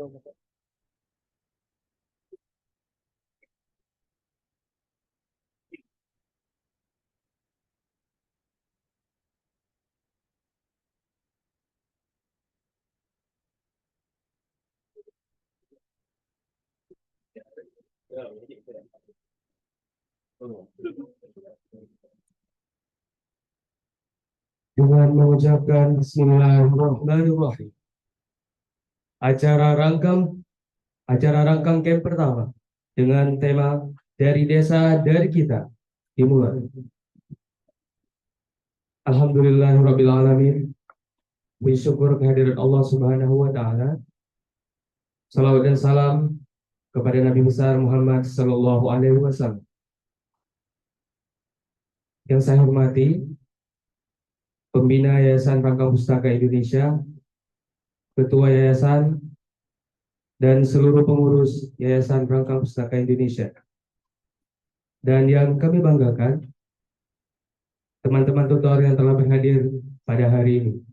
Dengan mengucapkan Bismillahirrahmanirrahim. Acara rangkam acara rangkam camp pertama dengan tema dari desa dari kita dimulai. Alhamdulillahirrabbilalamin. Bersyukur kehadiran Allah Subhanahu wa Ta'ala. Salawat dan salam kepada Nabi besar Muhammad Sallallahu Alaihi Wasallam. Yang saya hormati Pembina Yayasan Rangkam Pustaka Indonesia, Ketua Yayasan, dan seluruh pengurus Yayasan Rangkam Pustaka Indonesia. Dan yang kami banggakan, teman-teman tutor yang telah berhadir pada hari ini.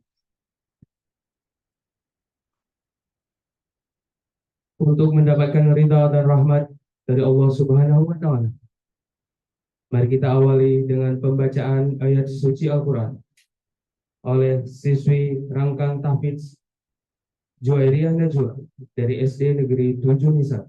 Untuk mendapatkan ridha dan rahmat dari Allah Subhanahu wa Ta'ala, mari kita awali dengan pembacaan ayat suci Al-Quran oleh siswi Rangkang Tahfidz Juwairiyah Najwa dari SD Negeri 7 Nisa.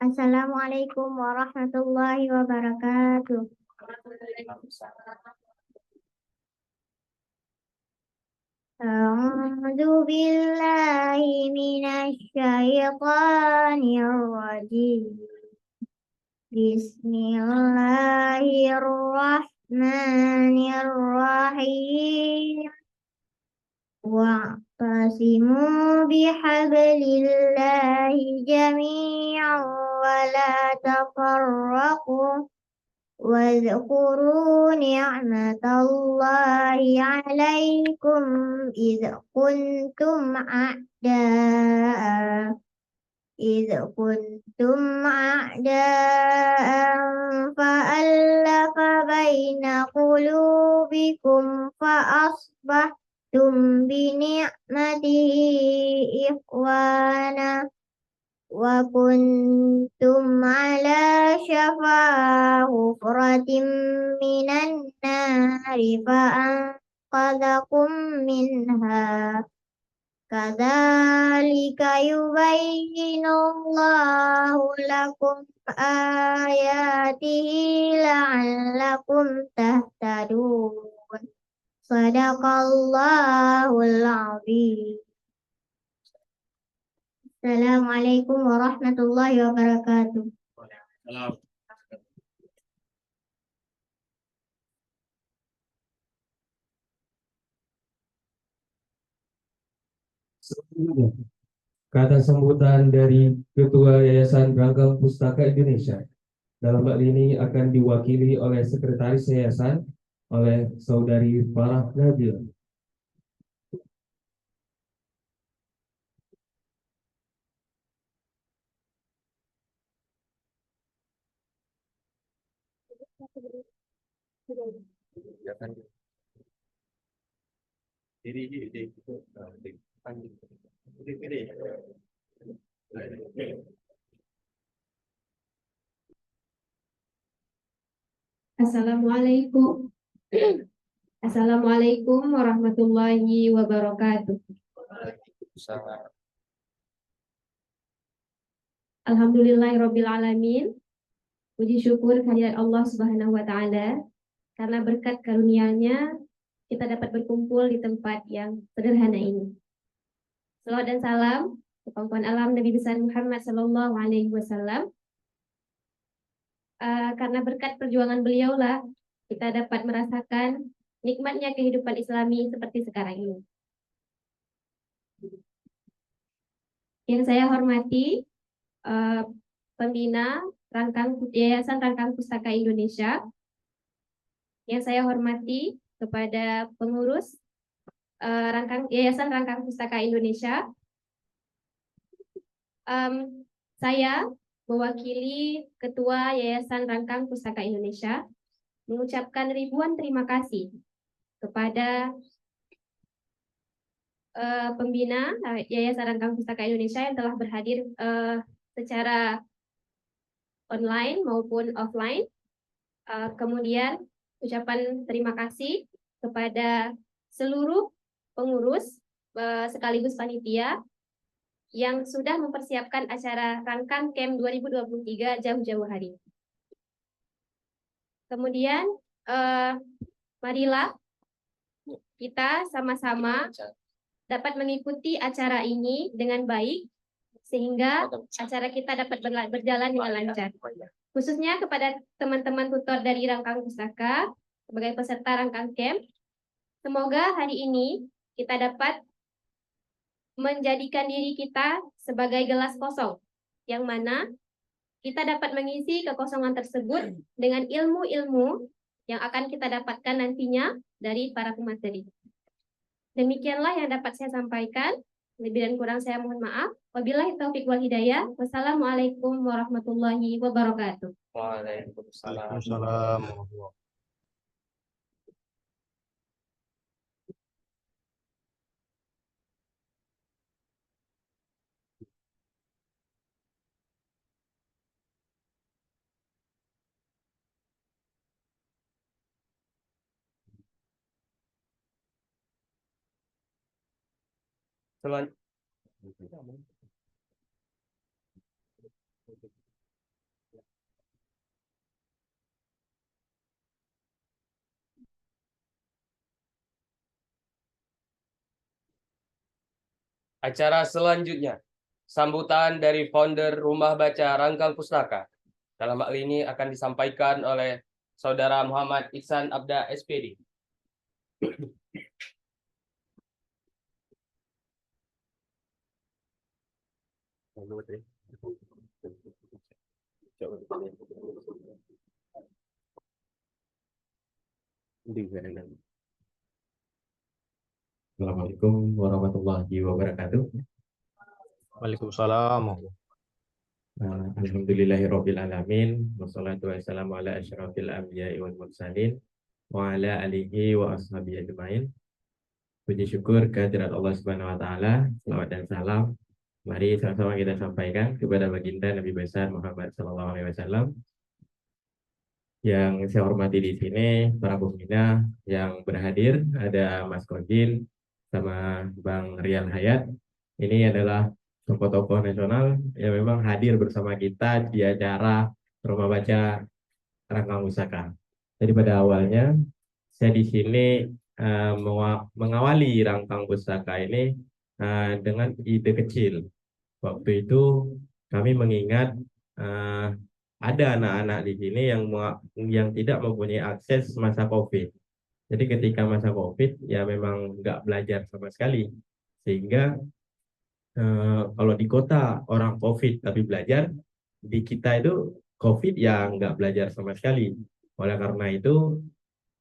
Assalamualaikum warahmatullahi wabarakatuh. A'udzu billahi minasy syaithanir rajim. Bismillahirrahmanirrahim. Wa'tasimu bihablillahi jami'an wa la tafarraqu واذكروا نعمة الله عليكم إذ كنتم أعداء فألف بين قلوبكم فأصبحتم بنعمته إخوانا وكنتم على شفا حفرة من النار فأنقذكم منها كذلك يبين الله لكم آياته لعلكم تهتدون صدق الله العظيم. Assalamualaikum warahmatullahi wabarakatuh. Sebelumnya, kata sambutan dari Ketua Yayasan Rangkam Pustaka Indonesia dalam hal ini akan diwakili oleh Sekretaris Yayasan oleh Saudari Farah Nabil. Assalamualaikum Assalamualaikum warahmatullahi wabarakatuh. Alhamdulillahirabbil alamin. Puji syukur kehadirat Allah Subhanahu wa taala karena berkat karunia-Nya kita dapat berkumpul di tempat yang sederhana ini. Salawat dan salam ke pangkuan alam Nabi besar Muhammad sallallahu alaihi wasallam. Karena berkat perjuangan beliaulah kita dapat merasakan nikmatnya kehidupan Islami seperti sekarang ini. Yang saya hormati pembina Yayasan Rangkang Pustaka Indonesia. Yang saya hormati kepada pengurus Yayasan Rangkang Pustaka Indonesia. Saya mewakili Ketua Yayasan Rangkang Pustaka Indonesia mengucapkan ribuan terima kasih kepada pembina Yayasan Rangkang Pustaka Indonesia yang telah berhadir secara online maupun offline. Kemudian ucapan terima kasih kepada seluruh pengurus sekaligus panitia yang sudah mempersiapkan acara Rangkang Camp 2023 jauh-jauh hari. Kemudian marilah kita sama-sama dapat mengikuti acara ini dengan baik sehingga acara kita dapat berjalan dengan lancar. Khususnya kepada teman-teman tutor dari Rangkang Pustaka sebagai peserta Rangkang Camp, semoga hari ini kita dapat menjadikan diri kita sebagai gelas kosong, yang mana kita dapat mengisi kekosongan tersebut dengan ilmu-ilmu yang akan kita dapatkan nantinya dari para pemateri. Demikianlah yang dapat saya sampaikan. Lebih dan kurang saya mohon maaf. Wabillahi taufiq wal hidayah. Wassalamualaikum warahmatullahi wabarakatuh. Waalaikumsalam. Acara selanjutnya, sambutan dari founder Rumah Baca Rangkang Pustaka. Dalam hal ini akan disampaikan oleh Saudara Muhammad Ihsan Abda SPD. Assalamualaikum warahmatullahi wabarakatuh. Waalaikumsalam. Alhamdulillahirabbil alamin wassalatu wassalamu ala asyrafil anbiya'i wal mursalin wa ala alihi wa ashabihi ajmain. Puji syukur kehadirat Allah Subhanahu wa taala, selawat dan salam mari sama-sama kita sampaikan kepada baginda Nabi besar Muhammad sallallahu alaihi wasallam. Yang saya hormati di sini para pembina yang berhadir, ada Mas Kodin sama Bang Rian Hayat. Ini adalah tokoh-tokoh nasional yang memang hadir bersama kita di acara Rumah Baca Rangkang Pustaka. Jadi pada awalnya saya di sini mengawali Rangkang Pustaka ini dengan ide kecil. Waktu itu kami mengingat ada anak-anak di sini yang tidak mempunyai akses masa COVID. Jadi ketika masa COVID ya memang nggak belajar sama sekali, sehingga kalau di kota orang COVID tapi belajar, di kita itu COVID ya nggak belajar sama sekali. Oleh karena itu,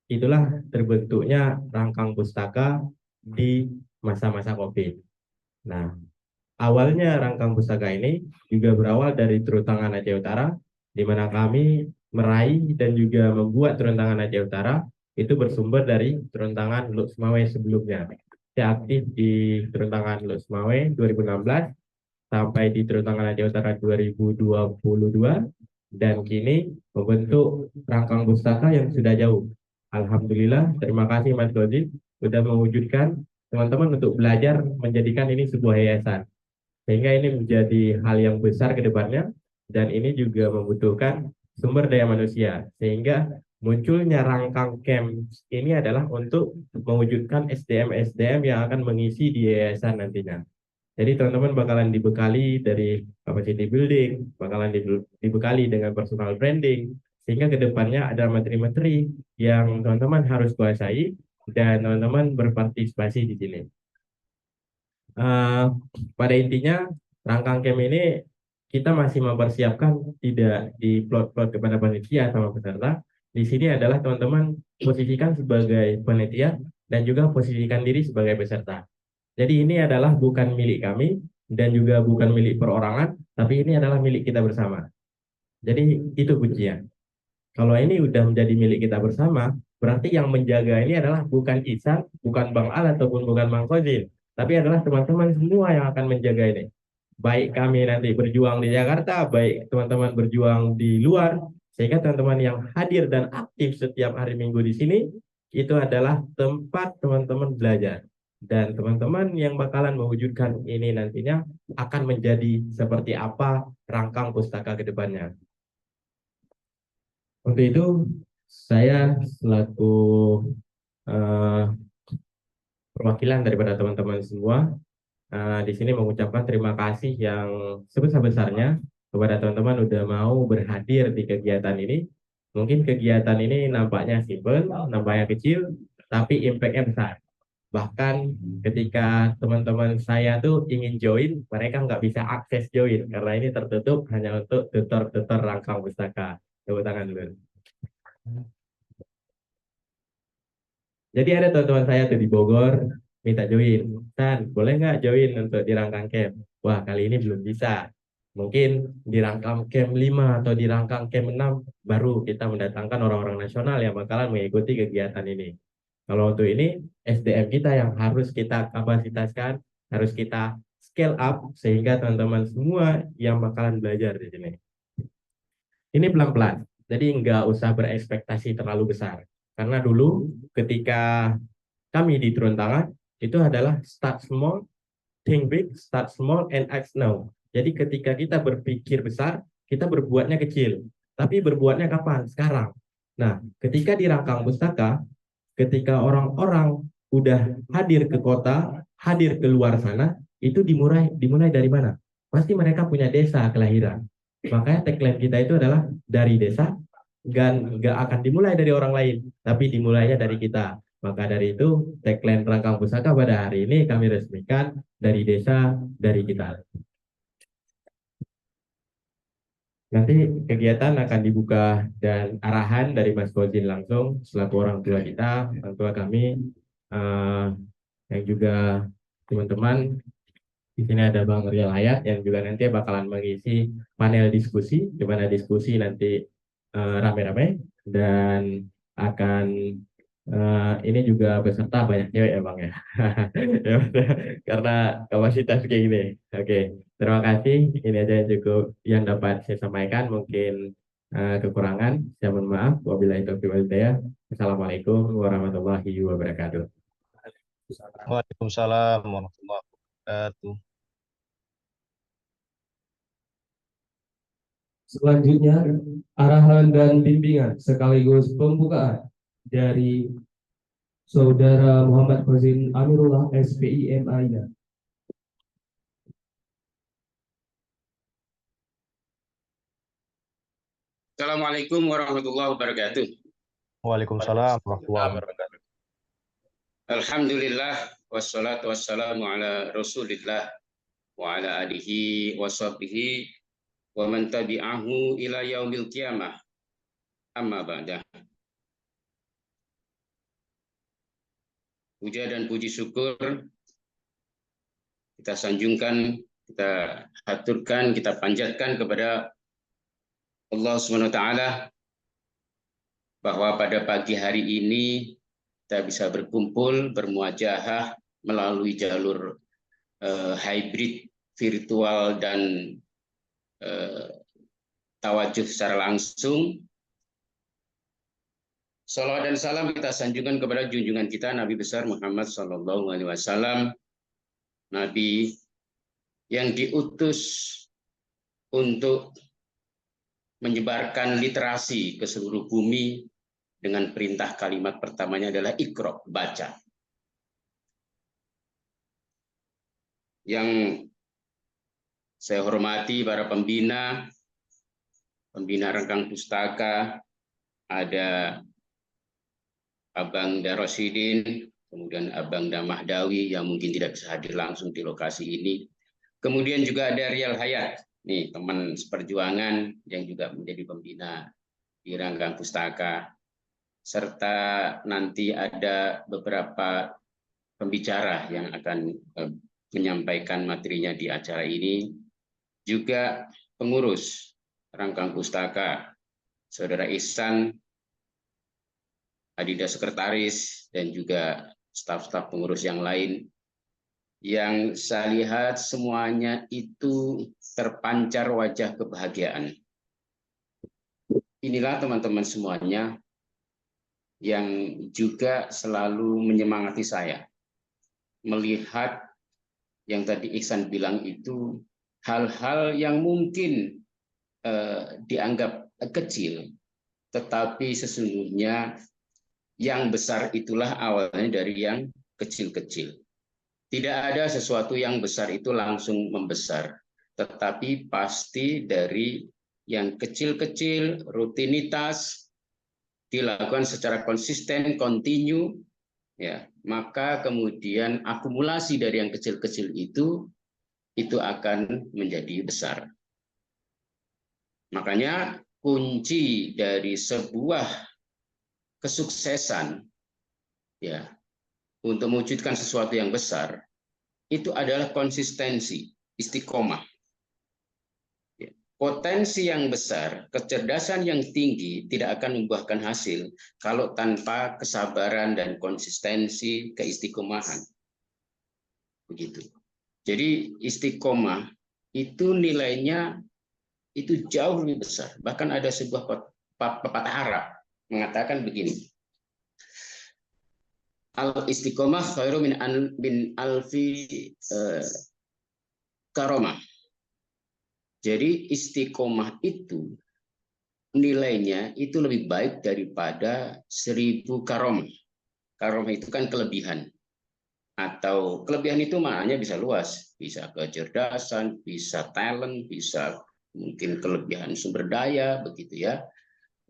itulah terbentuknya Rangkang Pustaka di masa-masa COVID. Nah, awalnya Rangkang Pustaka ini juga berawal dari Turun Tangan Aceh Utara, di mana kami meraih dan juga membuat Turun Tangan Aceh Utara itu bersumber dari Turun Tangan Lux Mawai sebelumnya. Saya aktif di Turun Tangan Lux Mawai 2016 sampai di Turun Tangan Aceh Utara 2022 dan kini membentuk Rangkang Pustaka yang sudah jauh. Alhamdulillah, terima kasih Mas Dodi sudah mewujudkan teman-teman untuk belajar menjadikan ini sebuah yayasan. Sehingga ini menjadi hal yang besar ke depannya, dan ini juga membutuhkan sumber daya manusia. Sehingga munculnya Rangkang Camp ini adalah untuk mewujudkan SDM-SDM yang akan mengisi di yayasan nantinya. Jadi teman-teman bakalan dibekali dari capacity building, bakalan dibekali dengan personal branding, sehingga ke depannya ada materi-materi yang teman-teman harus kuasai dan teman-teman berpartisipasi di sini. Eh, Pada intinya, Rangkang Camp ini kita masih mempersiapkan tidak di plot-plot kepada panitia sama peserta. Di sini adalah teman-teman posisikan sebagai panitia dan juga posisikan diri sebagai peserta. Jadi ini adalah bukan milik kami dan juga bukan milik perorangan, tapi ini adalah milik kita bersama. Jadi itu kuncinya. Kalau ini udah menjadi milik kita bersama, berarti yang menjaga ini adalah bukan Ihsan, bukan Bang Al, ataupun bukan Bang Kozin, tapi adalah teman-teman semua yang akan menjaga ini. Baik kami nanti berjuang di Jakarta, baik teman-teman berjuang di luar, sehingga teman-teman yang hadir dan aktif setiap hari Minggu di sini, itu adalah tempat teman-teman belajar. Dan teman-teman yang bakalan mewujudkan ini nantinya akan menjadi seperti apa Rangkang Pustaka ke depannya. Untuk itu, saya selaku eh, perwakilan daripada teman-teman semua di sini mengucapkan terima kasih yang sebesar-besarnya kepada teman-teman udah mau berhadir di kegiatan ini. Mungkin kegiatan ini nampaknya simpel, nampaknya kecil, tapi impact-nya besar. Bahkan ketika teman-teman saya tuh ingin join, mereka nggak bisa akses join karena ini tertutup hanya untuk tutor-tutor Rangkang Pustaka. Tepuk tangan dulu. Jadi ada teman-teman saya tuh di Bogor minta join. San, boleh nggak join untuk di Rangkang Camp? Wah, kali ini belum bisa. Mungkin di Rangkang Camp 5 atau di Rangkang Camp 6 baru kita mendatangkan orang-orang nasional yang bakalan mengikuti kegiatan ini. Kalau untuk ini, SDM kita yang harus kita kapasitaskan, harus kita scale up sehingga teman-teman semua yang bakalan belajar di sini. Ini pelan-pelan, jadi nggak usah berekspektasi terlalu besar. Karena dulu ketika kami di Turun Tangan, itu adalah start small, think big, start small, and act now. Jadi ketika kita berpikir besar, kita berbuatnya kecil. Tapi berbuatnya kapan? Sekarang. Nah, ketika di Rangkang Pustaka, ketika orang-orang udah hadir ke kota, hadir ke luar sana, itu dimulai dari mana? Pasti mereka punya desa kelahiran. Makanya tagline kita itu adalah dari desa, dan nggak akan dimulai dari orang lain, tapi dimulainya dari kita. Maka dari itu, tagline Rangkang Pustaka pada hari ini kami resmikan dari desa, dari kita. Nanti kegiatan akan dibuka dan arahan dari Mas Kozin langsung selaku orang tua kita, orang tua kami, yang juga teman-teman. Di sini ada Bang Rial Hayat yang juga nanti bakalan mengisi panel diskusi, di mana diskusi nanti rame-rame dan akan ini juga peserta banyak cewek ya Bang ya. Karena kapasitas kayak gini. Oke, terima kasih. Ini aja yang cukup yang dapat saya sampaikan. Mungkin kekurangan, saya mohon maaf. Wabillahi taufiq wal hidayah. Assalamualaikum warahmatullahi wabarakatuh. Waalaikumsalam warahmatullahi wabarakatuh. Selanjutnya, arahan dan bimbingan sekaligus pembukaan dari Saudara Muhammad Kozin Amirullah, SPI MA. Assalamualaikum warahmatullahi wabarakatuh. Waalaikumsalam warahmatullahi wabarakatuh. Alhamdulillah wassalatu wassalamu ala Rasulillah wa ala alihi wa sahbihi wa man tabi'ahu ila yaumil qiyamah. Amma ba'da. Puja dan puji syukur kita sanjungkan, kita haturkan, kita panjatkan kepada Allah SWT bahwa pada pagi hari ini kita bisa berkumpul, bermuajahah melalui jalur hybrid, virtual, dan tawajuh secara langsung. Salawat dan salam kita sanjungkan kepada junjungan kita Nabi besar Muhammad Sallallahu Alaihi Wasallam, Nabi yang diutus untuk menyebarkan literasi ke seluruh bumi dengan perintah kalimat pertamanya adalah Iqra, baca. Yang saya hormati para pembina Renggang Pustaka, ada Abang Darosidin, kemudian Abang Damahdawi yang mungkin tidak bisa hadir langsung di lokasi ini. Kemudian juga ada Rial Hayat, nih teman seperjuangan yang juga menjadi pembina di Renggang Pustaka. Serta nanti ada beberapa pembicara yang akan menyampaikan materinya di acara ini. Juga pengurus Renggang Pustaka, Saudara Ihsan, Adida Sekretaris, dan juga staf-staf pengurus yang lain, yang saya lihat semuanya itu terpancar wajah kebahagiaan. Inilah teman-teman semuanya yang juga selalu menyemangati saya. Melihat yang tadi Ihsan bilang itu, hal-hal yang mungkin dianggap kecil, tetapi sesungguhnya yang besar itulah awalnya dari yang kecil-kecil. Tidak ada sesuatu yang besar itu langsung membesar, tetapi pasti dari yang kecil-kecil, rutinitas, dilakukan secara konsisten, kontinu, ya, maka kemudian akumulasi dari yang kecil-kecil itu akan menjadi besar. Makanya kunci dari sebuah kesuksesan, ya, untuk mewujudkan sesuatu yang besar itu adalah konsistensi, istiqomah. Ya. Potensi yang besar, kecerdasan yang tinggi tidak akan membuahkan hasil kalau tanpa kesabaran dan konsistensi, keistiqomahan. Begitu. Jadi istiqomah itu nilainya itu jauh lebih besar. Bahkan ada sebuah pepatah Arab mengatakan begini, al-istiqomah khairu min alfi karomah. Jadi istiqomah itu nilainya itu lebih baik daripada 1000 karomah. Karomah itu kan kelebihan. Atau kelebihan itu maknanya bisa luas. Bisa kecerdasan, bisa talent, bisa mungkin kelebihan sumber daya, begitu ya.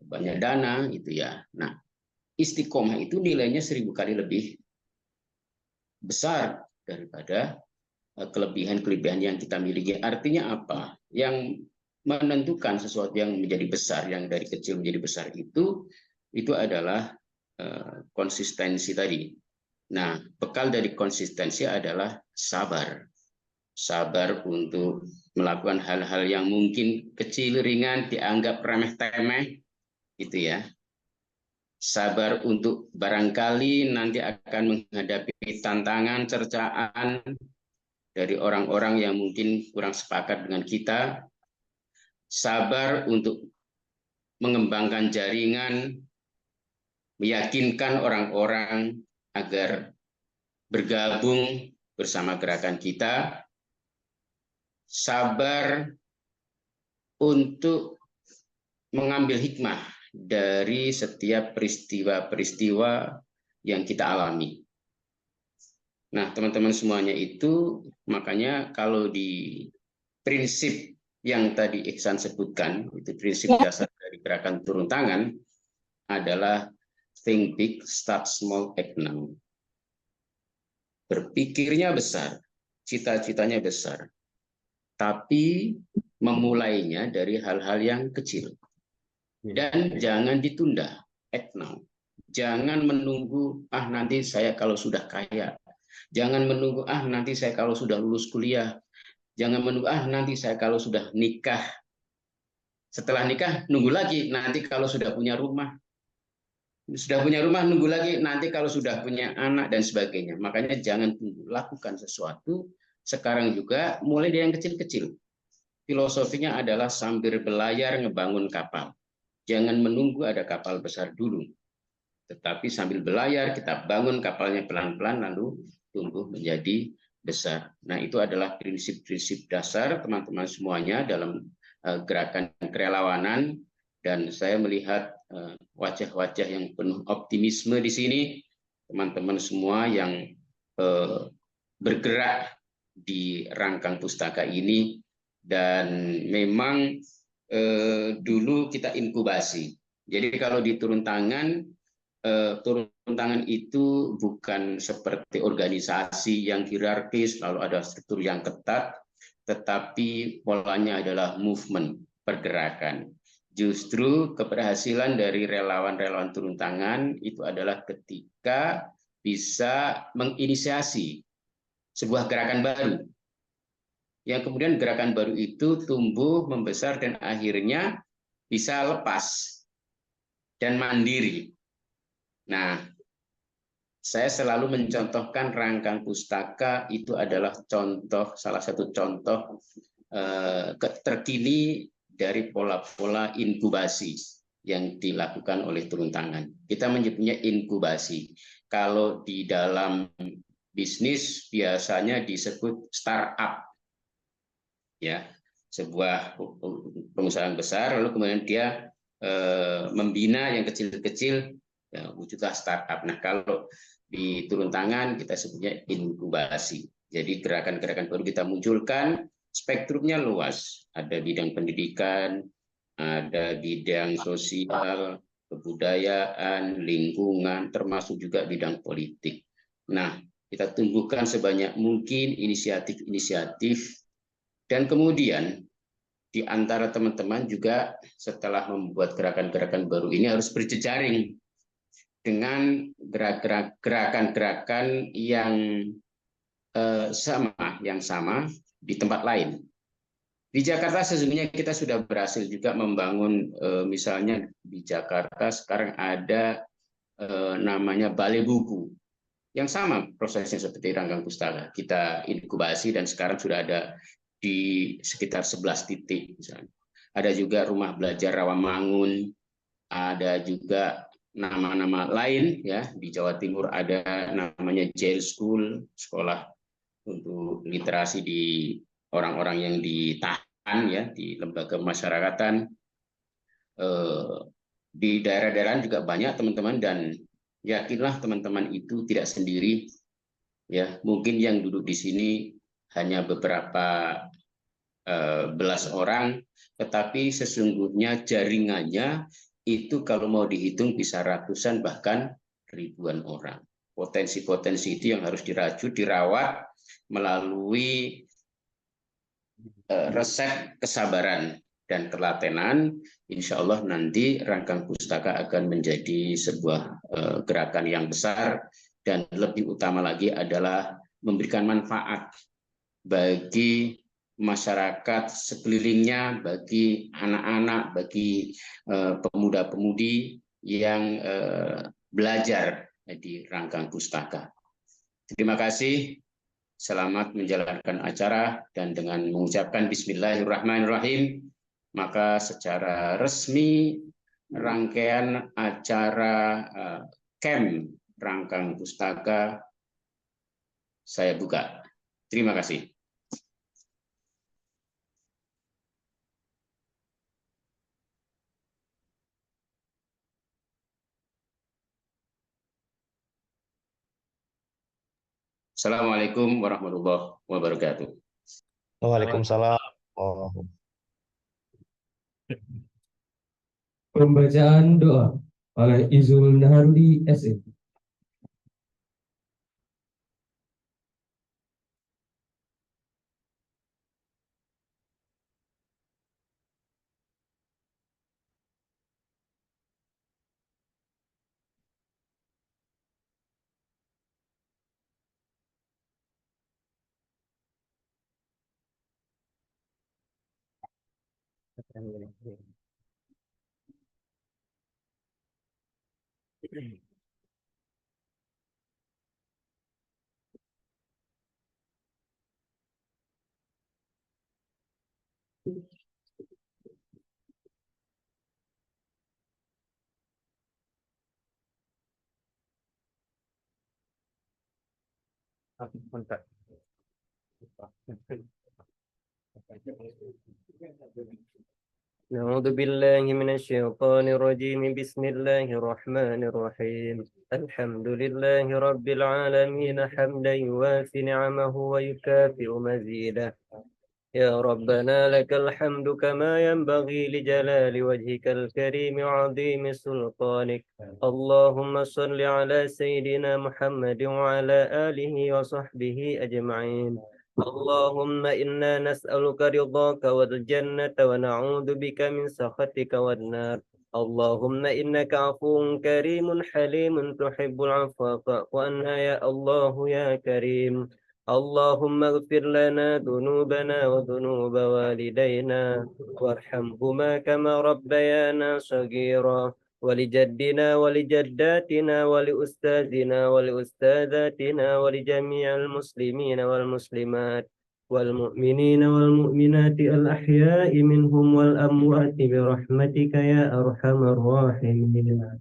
Banyak dana gitu ya. Nah, istiqomah itu nilainya 1000 kali lebih besar daripada kelebihan-kelebihan yang kita miliki. Artinya apa? Yang menentukan sesuatu yang menjadi besar, yang dari kecil menjadi besar itu adalah konsistensi tadi. Nah, bekal dari konsistensi adalah sabar. Sabar untuk melakukan hal-hal yang mungkin kecil, ringan, dianggap remeh-temeh, gitu ya. Sabar untuk barangkali nanti akan menghadapi tantangan, cercaan dari orang-orang yang mungkin kurang sepakat dengan kita. Sabar untuk mengembangkan jaringan, meyakinkan orang-orang agar bergabung bersama gerakan kita. Sabar untuk mengambil hikmah dari setiap peristiwa-peristiwa yang kita alami. Nah, teman-teman semuanya itu, makanya kalau di prinsip yang tadi Ihsan sebutkan, itu prinsip dasar dari gerakan turun tangan, adalah think big, start small, act now. Berpikirnya besar, cita-citanya besar, tapi memulainya dari hal-hal yang kecil. Dan jangan ditunda, act now. Jangan menunggu, nanti saya kalau sudah kaya. Jangan menunggu, nanti saya kalau sudah lulus kuliah. Jangan menunggu, nanti saya kalau sudah nikah. Setelah nikah, nunggu lagi, nanti kalau sudah punya rumah. Sudah punya rumah, nunggu lagi, nanti kalau sudah punya anak, dan sebagainya. Makanya jangan tunggu, lakukan sesuatu. Sekarang juga, mulai dari yang kecil-kecil. Filosofinya adalah sambil berlayar ngebangun kapal. Jangan menunggu ada kapal besar dulu. Tetapi sambil berlayar, kita bangun kapalnya pelan-pelan, lalu tumbuh menjadi besar. Nah, itu adalah prinsip-prinsip dasar teman-teman semuanya dalam gerakan kerelawanan, dan saya melihat wajah-wajah yang penuh optimisme di sini, teman-teman semua yang bergerak di rangkang pustaka ini. Dan memang dulu kita inkubasi. Jadi kalau di turun tangan itu bukan seperti organisasi yang hierarkis lalu ada struktur yang ketat, tetapi polanya adalah movement, pergerakan. Justru keberhasilan dari relawan-relawan turun tangan itu adalah ketika bisa menginisiasi sebuah gerakan baru, yang kemudian gerakan baru itu tumbuh, membesar, dan akhirnya bisa lepas dan mandiri. Nah, saya selalu mencontohkan rangkang pustaka itu adalah contoh, salah satu contoh terkini dari pola-pola inkubasi yang dilakukan oleh turun tangan. Kita menyebutnya inkubasi. Kalau di dalam bisnis biasanya disebut startup, ya, sebuah perusahaan besar lalu kemudian dia membina yang kecil-kecil, ya, wujudlah startup. Nah, kalau di turun tangan kita sebutnya inkubasi. Jadi gerakan-gerakan baru kita munculkan, spektrumnya luas. Ada bidang pendidikan, ada bidang sosial, kebudayaan, lingkungan, termasuk juga bidang politik. Nah, kita tumbuhkan sebanyak mungkin inisiatif-inisiatif, dan kemudian di antara teman-teman juga setelah membuat gerakan-gerakan baru ini harus berjejaring dengan gerakan-gerakan yang sama di tempat lain. Di Jakarta sesungguhnya kita sudah berhasil juga membangun, misalnya di Jakarta sekarang ada namanya Balai Buku, yang sama prosesnya seperti rangkang pustaka. Kita inkubasi dan sekarang sudah ada di sekitar 11 titik misalnya. Ada juga rumah belajar Rawamangun, ada juga nama-nama lain, ya. Di Jawa Timur ada namanya Jail School, sekolah untuk literasi di orang-orang yang ditahan, ya, di lembaga pemasyarakatan. Di daerah-daerah juga banyak teman-teman, dan yakinlah teman-teman itu tidak sendiri, ya. Mungkin yang duduk di sini hanya beberapa belas orang, tetapi sesungguhnya jaringannya itu kalau mau dihitung bisa ratusan bahkan ribuan orang. Potensi-potensi itu yang harus dirajut, dirawat melalui resep kesabaran dan ketelatenan. Insya Allah nanti rangkang pustaka akan menjadi sebuah gerakan yang besar, dan lebih utama lagi adalah memberikan manfaat bagi masyarakat sekelilingnya, bagi anak-anak, bagi pemuda-pemudi yang belajar di rangkang pustaka. Terima kasih, selamat menjalankan acara, dan dengan mengucapkan Bismillahirrahmanirrahim, maka secara resmi rangkaian acara camp rangkang pustaka saya buka. Terima kasih. Assalamualaikum warahmatullahi wabarakatuh. Waalaikumsalam. Pembacaan doa oleh Izul Naharudi SE. أعوذ بالله من الشيطان الرجيم بسم الله الرحمن الرحيم الحمد لله رب العالمين حمدا يوافي نعمه ويكافئ مزيده يا ربنا لك الحمد كما ينبغي لجلال وجهك الكريم وعظيم سلطانك اللهم صل على سيدنا محمد وعلى آله وصحبه أجمعين اللهم إنا نسألك رضاك والجنة ونعوذ بك من سخطك والنار اللهم إنك عفو كريم حليم تحب العفو فاعف عنا يا الله يا كريم اللهم اغفر لنا ذنوبنا وذنوب والدينا وارحمهما كما ربيانا صغيرا ولجدنا ولجداتنا ولأستاذنا ولأستاذاتنا ولجميع المسلمين والمسلمات والمؤمنين والمؤمنات الأحياء منهم والأموات برحمتك يا أرحم الراحمين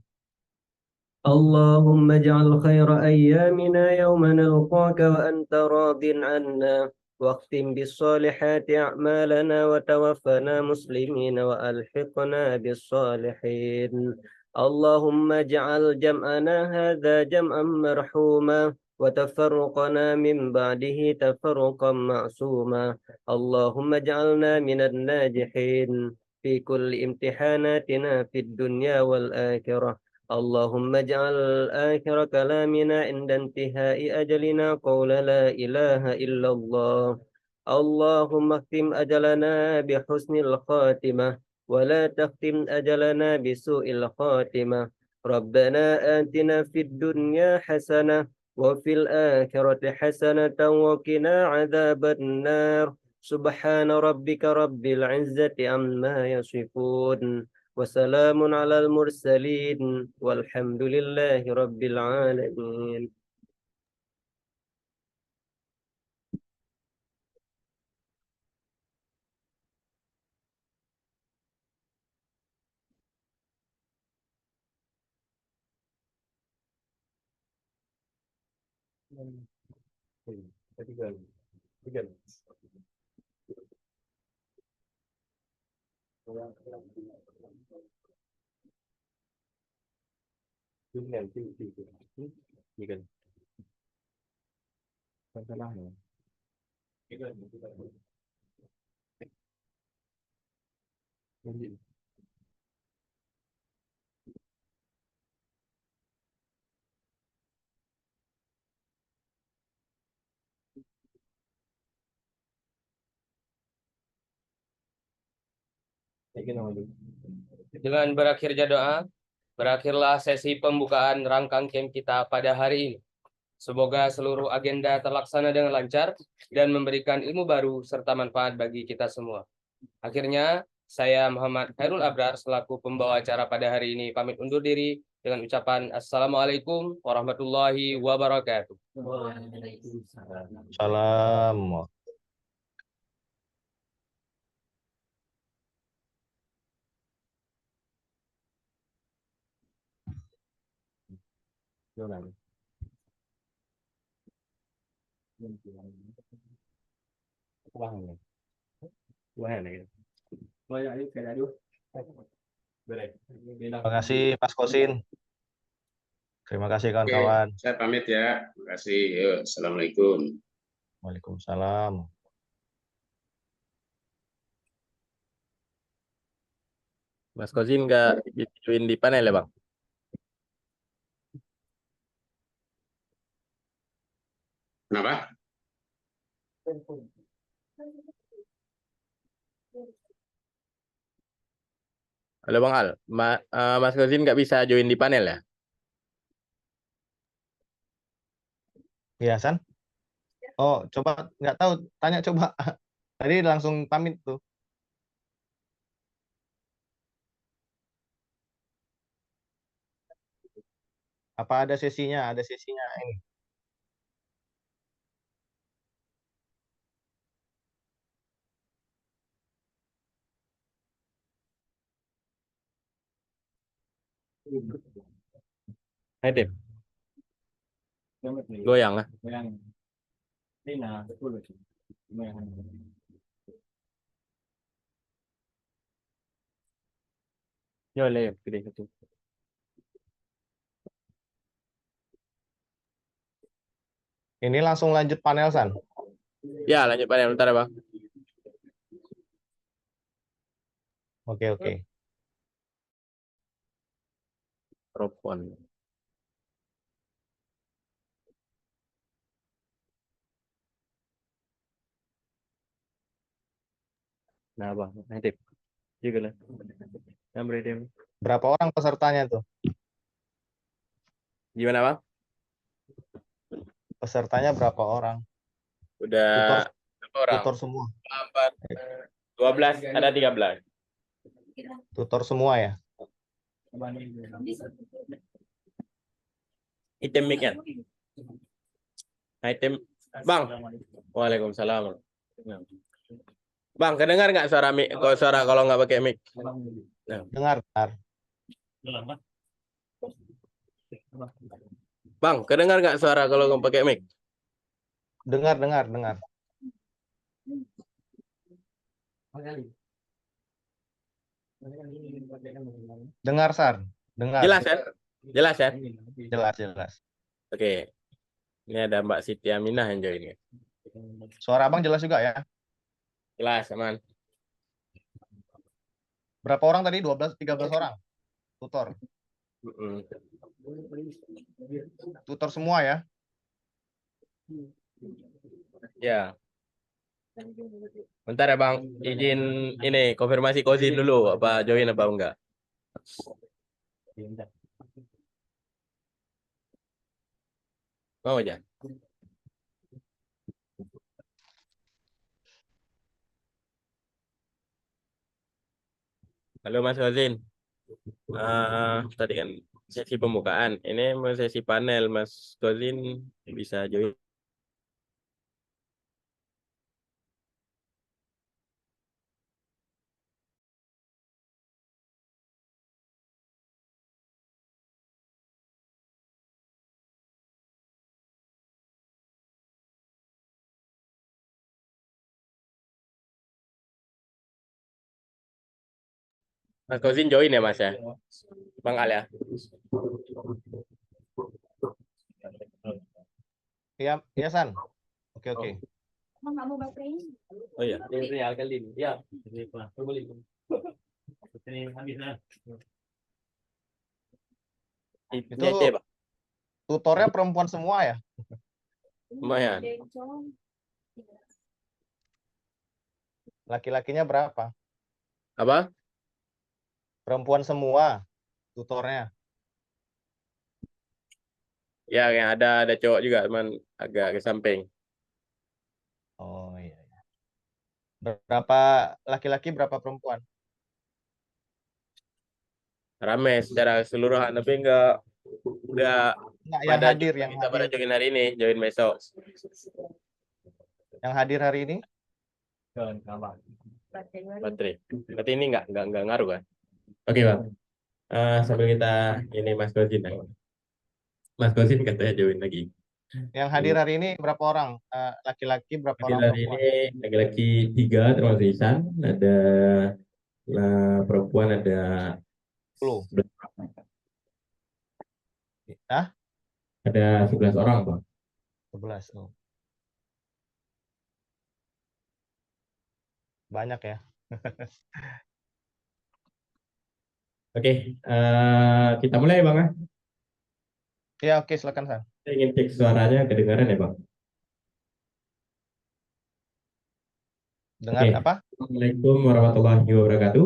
اللهم اجعل خير أيامنا يوم نلقاك وأنت راض عنا واختم بالصالحات أعمالنا وتوفنا مسلمين وألحقنا بالصالحين اللهم اجعل جمعنا هذا جمعا مرحوما وتفرقنا من بعده تفرقا معصوما اللهم اجعلنا من الناجحين في كل امتحاناتنا في الدنيا والآخرة اللهم اجعل آخر كلامنا عند انتهاء أجلنا قول لا إله إلا الله اللهم اختم أجلنا بحسن الخاتمة ولا تختم أجلنا بسوء الخاتمة ربنا آتنا في الدنيا حسنة وفي الآخرة حسنة وقنا عذاب النار سبحان ربك رب العزة عما يصفون وسلام على المرسلين والحمد لله رب العالمين. Dengan berakhirnya doa, berakhirlah sesi pembukaan rangkang camp kita pada hari ini. Semoga seluruh agenda terlaksana dengan lancar dan memberikan ilmu baru serta manfaat bagi kita semua. Akhirnya, saya Muhammad Khairul Abrar selaku pembawa acara pada hari ini pamit undur diri dengan ucapan Assalamualaikum warahmatullahi wabarakatuh. Salam. Terima kasih Mas Kosin. Terima kasih Oke, kawan-kawan. saya pamit ya. Terima kasih. Yuk, Assalamualaikum. Waalaikumsalam. Mas Kozin nggak join di panel ya, Bang? Kenapa? Halo Bang Al, Mas Kozin nggak bisa join di panel ya? Iya, San? Oh, coba nggak tahu, tanya coba. Tadi langsung pamit tuh. Apa ada sesinya? Ada sesinya ini. Hai Tip, goyang lah. Ini langsung lanjut panel, San. Ya, lanjut panel bentar ya, Bang. Oke, oke. Telepon. Nah, Bang, nanti juga lah. Berapa orang pesertanya tuh? Gimana, Bang? Pesertanya berapa orang? Udah berapa orang? Tutor semua. 12, ada 13. Tutor semua ya? Item mic kan? Item Bang. Waalaikumsalam. Bang, kedengar nggak suara mic? Suara kalau nggak pakai mic? Dengar, dengar. Bang, kedengar nggak suara kalau nggak pakai mic? Dengar, dengar, dengar. Dengar, Sar. Dengar. Jelas ya? Jelas ya? Jelas, jelas. Oke. Ini ada Mbak Siti Aminah yang join. Suara Abang jelas juga ya? Jelas, aman. Berapa orang tadi? 12, 13 orang? Tutor. Tutor semua ya? Ya. Bentar ya Bang, izin ini konfirmasi Kozin dulu, apa join apa enggak? Mau aja. Halo Mas Kozin. Tadi kan sesi pembukaan, ini mau sesi panel, Mas Kozin bisa join. Mas Kozin join ya Mas ya? Bang Al ya? Iya, iya San. Oke, oke. Oh iya, ini Alkalin. Ya. Itu Itu tutornya perempuan semua ya? lumayan. Laki-lakinya berapa? Apa? Perempuan semua tutornya. Ya, yang ada cowok juga, cuman agak ke samping. Oh iya. Berapa laki-laki, berapa perempuan? Rame secara keseluruhan, tapi enggak Yang pada hadir, yang kita pada hadir, join hari ini, join besok. yang hadir hari ini? Baterai. Berarti ini enggak ngaruh kan? Oke Bang. Sambil kita ini Mas Kozin. Mas Kozin katanya join lagi. Yang hadir hari ini berapa orang? Laki-laki berapa Hadir orang hari perempuan? ini laki-laki 3 termasuk Isan, ada perempuan ada 10. 11. Hah? Ada 11 orang Bang. 11. Oh. Banyak ya. Oke, kita mulai Bang. Ya, oke, silakan San. Saya ingin cek suaranya kedengaran ya Bang. Dengar Oke. apa? Assalamualaikum warahmatullahi wabarakatuh.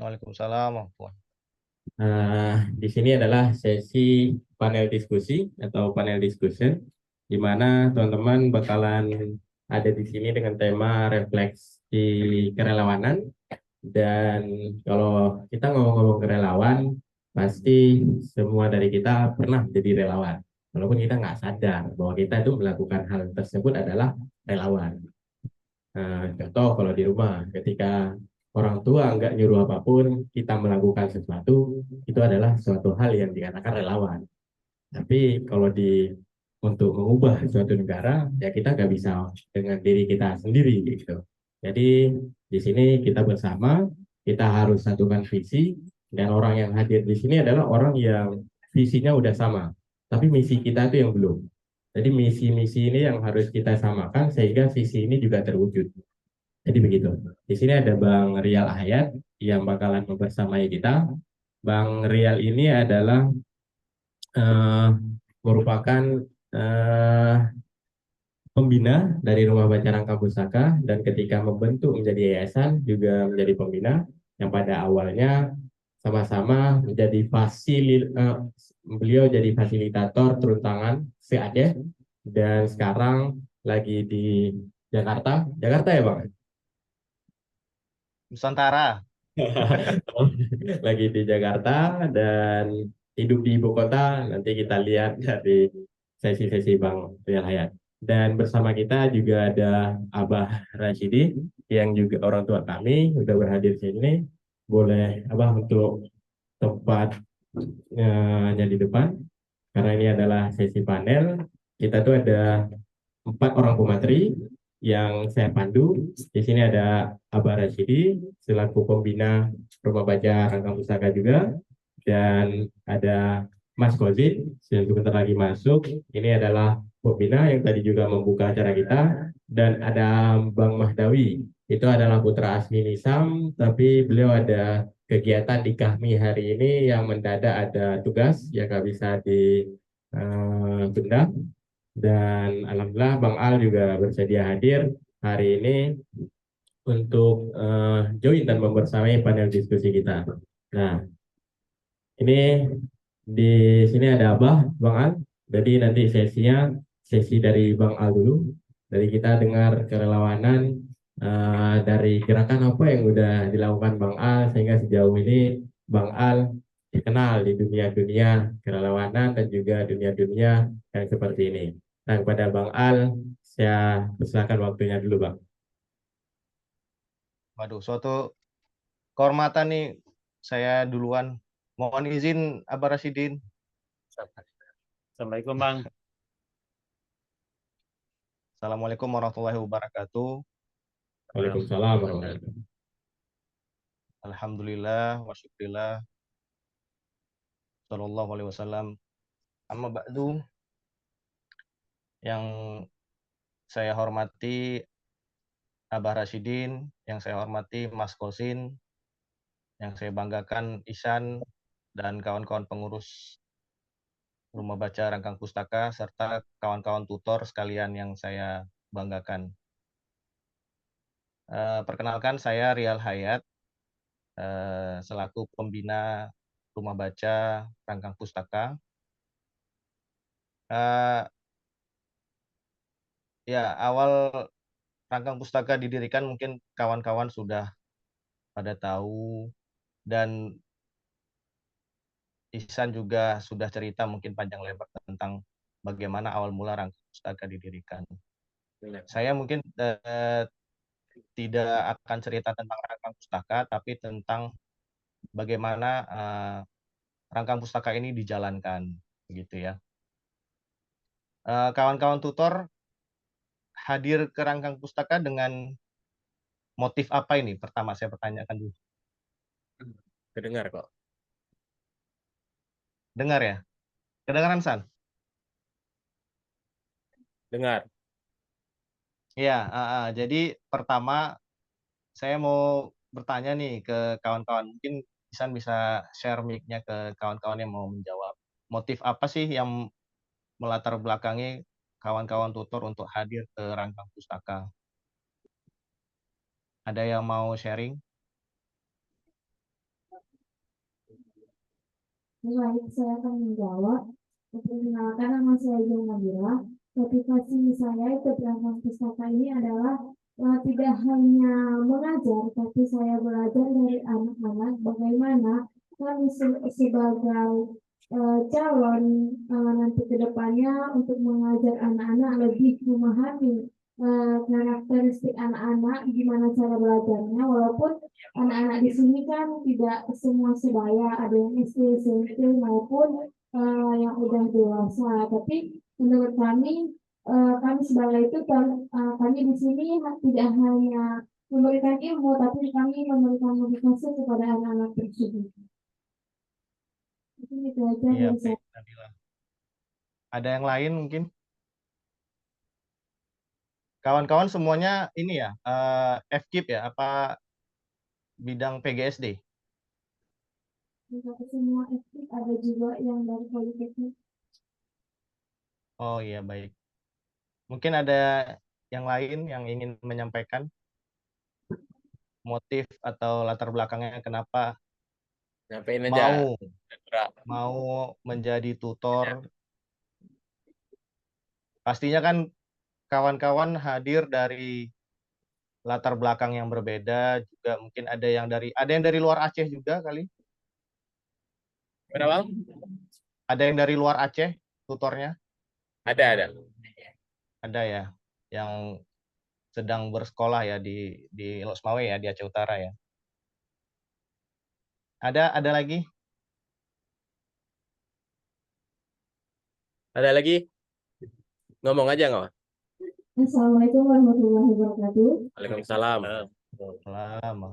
Waalaikumsalam. Di sini adalah sesi panel diskusi atau panel discussion, di mana teman-teman bakalan ada di sini dengan tema refleksi kerelawanan. Dan kalau kita ngomong-ngomong kerelawan, pasti semua dari kita pernah jadi relawan. Walaupun kita nggak sadar bahwa kita itu melakukan hal tersebut adalah relawan. Contoh kalau di rumah, ketika orang tua nggak nyuruh apapun, kita melakukan sesuatu, itu adalah suatu hal yang dikatakan relawan. Tapi kalau di untuk mengubah suatu negara, ya kita nggak bisa dengan diri kita sendiri gitu. Jadi di sini kita bersama, kita harus satukan visi, dan orang yang hadir di sini adalah orang yang visinya udah sama, tapi misi kita itu yang belum. Jadi misi-misi ini yang harus kita samakan sehingga visi ini juga terwujud. Jadi begitu. Di sini ada Bang Rial Hayat yang bakalan membersamai kita. Bang Rial ini adalah eh, merupakan eh, pembina dari Rumah Baca Rangka Pustaka, dan ketika membentuk menjadi yayasan juga menjadi pembina yang pada awalnya sama-sama menjadi beliau jadi fasilitator turun tangan se-Aceh, dan sekarang lagi di Jakarta. Jakarta ya Bang? Nusantara. Lagi di Jakarta dan hidup di ibu kota. Nanti kita lihat dari sesi-sesi Bang Rial Hayat. Dan bersama kita juga ada Abah Rashidi yang juga orang tua kami udah berhadir di sini. Boleh Abah untuk tempatnya di depan, karena ini adalah sesi panel. Kita tuh ada 4 orang pemateri yang saya pandu. Di sini ada Abah Rashidi selaku pembina Rumah Baca Rangka Pustaka juga, dan ada Mas Kozin yang sebentar lagi masuk. Ini adalah pembina yang tadi juga membuka acara kita, dan ada Bang Mahdawi. Itu adalah putra asli Nisam, tapi beliau ada kegiatan di Kahmi hari ini yang mendadak ada tugas yang nggak bisa ditunda. Dan alhamdulillah Bang Al juga bersedia hadir hari ini untuk join dan membersamai panel diskusi kita. Nah, ini di sini ada Abah, Bang Al. Jadi nanti sesinya sesi dari Bang Al dulu. Dari kita dengar kerelawanan dari gerakan apa yang udah dilakukan Bang Al sehingga sejauh ini Bang Al dikenal di dunia-dunia kerelawanan dan juga dunia-dunia yang seperti ini. Nah, kepada Bang Al, saya persilakan waktunya dulu, Bang. Waduh, suatu kehormatan nih saya duluan. Mohon izin Abah Rasidin. Assalamualaikum Bang. Assalamualaikum warahmatullahi wabarakatuh. Waalaikumsalam warahmatullahi wabarakatuh. Alhamdulillah wa syukurillah. Sallallahu alaihi wasallam. Amma ba'du. Yang saya hormati Abah Rashidin, yang saya hormati Mas Kosin, yang saya banggakan Ihsan dan kawan-kawan pengurus Rumah Baca Rangkang Pustaka, serta kawan-kawan tutor sekalian yang saya banggakan. Perkenalkan, saya Rial Hayat, selaku pembina Rumah Baca Rangkang Pustaka. Ya, awal Rangkang Pustaka didirikan mungkin kawan-kawan sudah pada tahu, dan Ihsan juga sudah cerita mungkin panjang lebar tentang bagaimana awal mula Rangkang Pustaka didirikan. Saya mungkin tidak akan cerita tentang Rangkang Pustaka, tapi tentang bagaimana Rangkang Pustaka ini dijalankan, begitu ya. Kawan-kawan tutor hadir ke Rangkang Pustaka dengan motif apa ini? Pertama saya pertanyakan dulu. Kedengar kok. Dengar ya? Kedengaran, San? Dengar. Ya, jadi pertama saya mau bertanya nih ke kawan-kawan. Mungkin Ihsan bisa share mic-nya ke kawan-kawan yang mau menjawab. Motif apa sih yang melatar belakangi kawan-kawan tutor untuk hadir ke Rangkang Pustaka? Ada yang mau sharing? Baik, saya akan menjawab. Perkenalkan, nama saya Jeng Nabila. Motivasi saya ikut Rangkang Pustaka ini adalah tidak hanya mengajar, tapi saya belajar dari anak-anak bagaimana kami sebagai calon nanti ke depannya untuk mengajar anak-anak lebih memahami karakteristik anak-anak, gimana cara belajarnya, walaupun anak-anak di sini kan tidak semua sebaya, ada yang SD, SMP maupun yang udah dewasa, tapi menurut kami sebagai tutor, kami di sini tidak hanya memberikan ilmu, tapi kami memberikan motivasi kepada anak-anak tersebut. Mungkin itu aja Iya, dari saya. baik, Nabila. Ada yang lain mungkin? Kawan-kawan semuanya ini ya, FKIP ya, apa bidang PGSD? Untuk semua aktif ada juga yang dari politeknik. Oh iya, baik. Mungkin ada yang lain yang ingin menyampaikan motif atau latar belakangnya kenapa Nyampein aja. mau menjadi tutor. Pastinya kan kawan-kawan hadir dari latar belakang yang berbeda, juga mungkin ada yang dari luar Aceh juga kali. Mana Bang? Ada yang dari luar Aceh tutornya? Ada. Ada ya, yang sedang bersekolah ya di Losmawe ya, di Aceh Utara ya. Ada lagi? Ada lagi? Ngomong aja nggak? Assalamualaikum warahmatullahi wabarakatuh. Waalaikumsalam. Lama.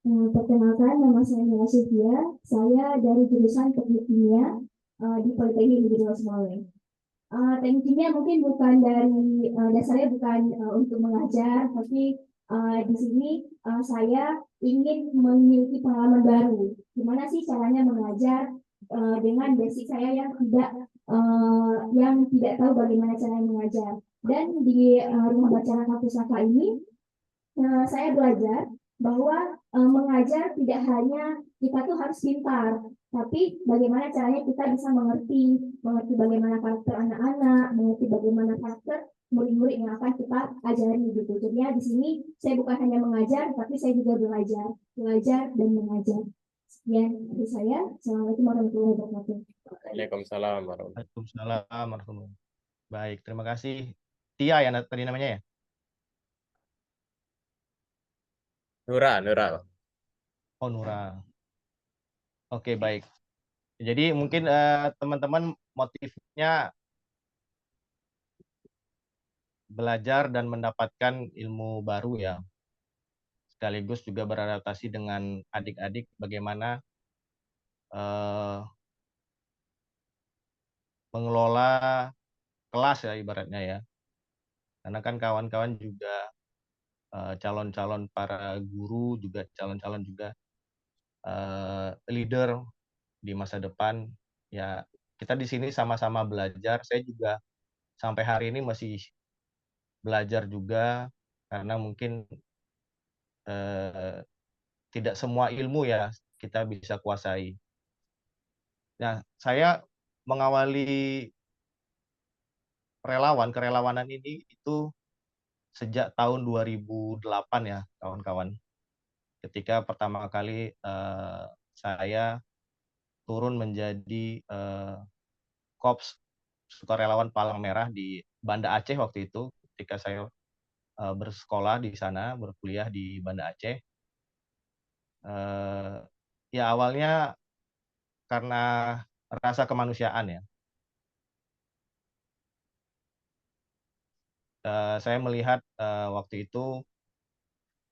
Perkenalkan, nama saya Mila Sofia. Saya dari jurusan Teknik Kimia di Politeknik Negeri Losmawe. Teknik kimia mungkin bukan dari dasarnya bukan untuk mengajar, tapi di sini saya ingin memiliki pengalaman baru. Gimana sih caranya mengajar dengan basic saya yang tidak tahu bagaimana caranya mengajar. Dan di rumah bacaan kampus Saka ini saya belajar bahwa mengajar tidak hanya kita tuh harus pintar, tapi bagaimana caranya kita bisa mengerti bagaimana karakter anak-anak, mengerti bagaimana karakter murid-murid yang akan kita ajari gitu. Jadi ya di sini saya bukan hanya mengajar, tapi saya juga belajar dan mengajar. Sekian dari saya. Assalamualaikum warahmatullahi wabarakatuh. Waalaikumsalam. Waalaikumsalam warahmatullahi. Baik, terima kasih. Tia ya tadi namanya ya? Nura. Oh, Nura. Oke, baik. Jadi mungkin teman-teman motifnya belajar dan mendapatkan ilmu baru ya. Sekaligus juga beradaptasi dengan adik-adik bagaimana mengelola kelas ya ibaratnya ya. Karena kan kawan-kawan juga calon-calon para guru, juga calon-calon juga leader di masa depan. Ya, kita di sini sama-sama belajar. Saya juga sampai hari ini masih belajar juga, karena mungkin tidak semua ilmu ya kita bisa kuasai. Nah, saya mengawali kerelawanan ini itu sejak tahun 2008 ya, kawan-kawan. Ketika pertama kali saya turun menjadi Korps Sukarelawan Palang Merah di Banda Aceh waktu itu, ketika saya bersekolah di sana, berkuliah di Banda Aceh. Ya awalnya karena rasa kemanusiaan ya. Saya melihat waktu itu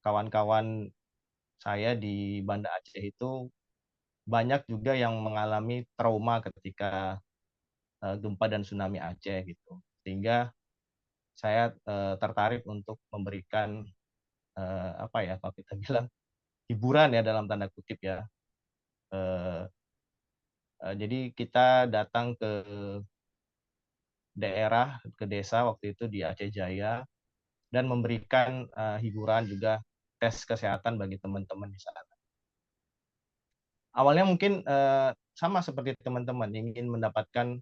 kawan-kawan saya di Banda Aceh itu banyak juga yang mengalami trauma ketika gempa dan tsunami Aceh gitu. Sehingga saya tertarik untuk memberikan apa ya, kalau kita bilang hiburan ya dalam tanda kutip ya. Jadi kita datang ke daerah, ke desa waktu itu di Aceh Jaya, dan memberikan hiburan juga tes kesehatan bagi teman-teman di sana. Awalnya mungkin sama seperti teman-teman, ingin mendapatkan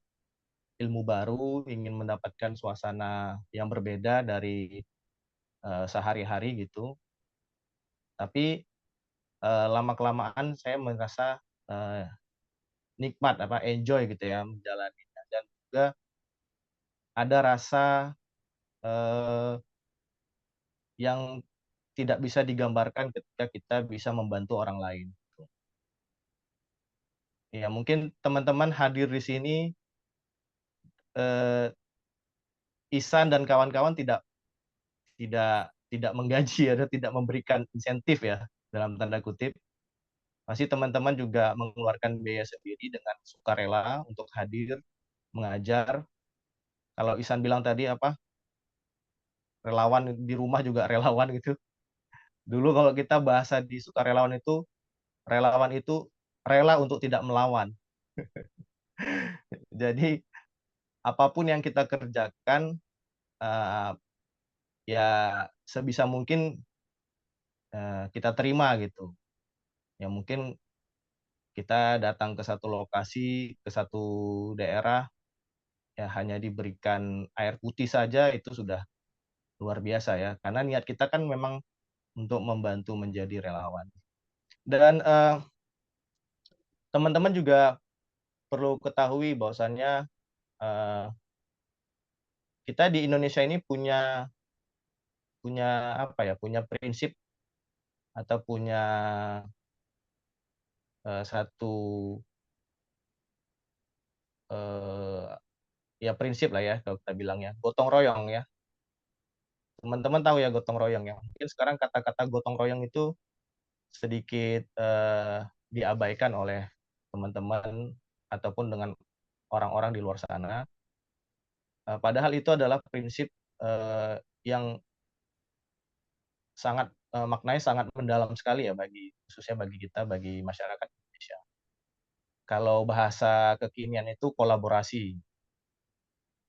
ilmu baru, ingin mendapatkan suasana yang berbeda dari sehari-hari gitu. Tapi lama-kelamaan saya merasa nikmat, enjoy gitu ya menjalaninya, dan juga ada rasa yang tidak bisa digambarkan ketika kita bisa membantu orang lain. Ya, mungkin teman-teman hadir di sini eh, Ihsan dan kawan-kawan tidak menggaji atau tidak memberikan insentif ya dalam tanda kutip. Pasti teman-teman juga mengeluarkan biaya sendiri dengan sukarela untuk hadir mengajar. Kalau Ihsan bilang tadi apa, relawan di rumah juga relawan gitu. Dulu kalau kita bahasa di sukarelawan itu, relawan itu rela untuk tidak melawan. Jadi apapun yang kita kerjakan, ya sebisa mungkin kita terima gitu. Ya mungkin kita datang ke satu lokasi, ke satu daerah, ya hanya diberikan air putih saja itu sudah luar biasa ya. Karena niat kita kan memang untuk membantu menjadi relawan. Dan teman-teman juga perlu ketahui bahwasannya kita di Indonesia ini punya apa ya, punya prinsip atau punya satu ya prinsip lah ya kalau kita bilangnya, gotong royong ya. Teman-teman tahu ya gotong royong ya. Mungkin sekarang kata-kata gotong royong itu sedikit diabaikan oleh teman-teman ataupun dengan orang-orang di luar sana. Padahal itu adalah prinsip yang sangat maknanya sangat mendalam sekali ya khususnya bagi kita, bagi masyarakat Indonesia. Kalau bahasa kekinian itu kolaborasi.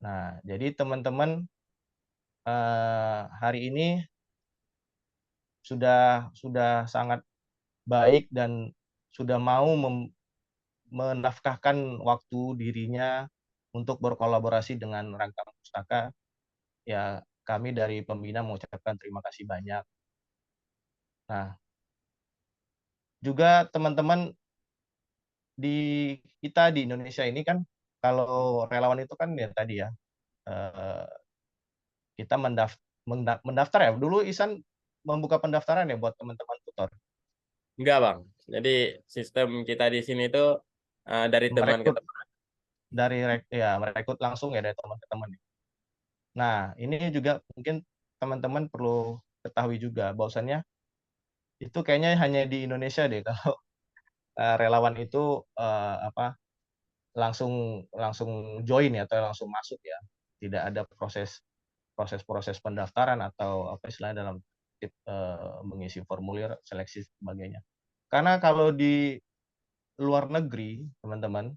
Nah, jadi teman-teman hari ini sudah sangat baik dan sudah mau menafkahkan waktu dirinya untuk berkolaborasi dengan Rangkang Pustaka. Ya, kami dari pembina mengucapkan terima kasih banyak. Nah, juga teman-teman kita di Indonesia ini kan, kalau relawan itu kan ya tadi ya, kita mendaftar ya. Dulu Ihsan membuka pendaftaran ya buat teman-teman tutor. Enggak, Bang. Jadi sistem kita di sini itu dari teman ke Merekrut teman. merekrut langsung ya dari teman ke teman. Nah, ini juga mungkin teman-teman perlu ketahui juga bahwasannya itu kayaknya hanya di Indonesia deh kalau relawan itu langsung join ya atau langsung masuk ya. Tidak ada proses pendaftaran atau apa istilahnya dalam mengisi formulir seleksi sebagainya. Karena kalau di luar negeri, teman-teman,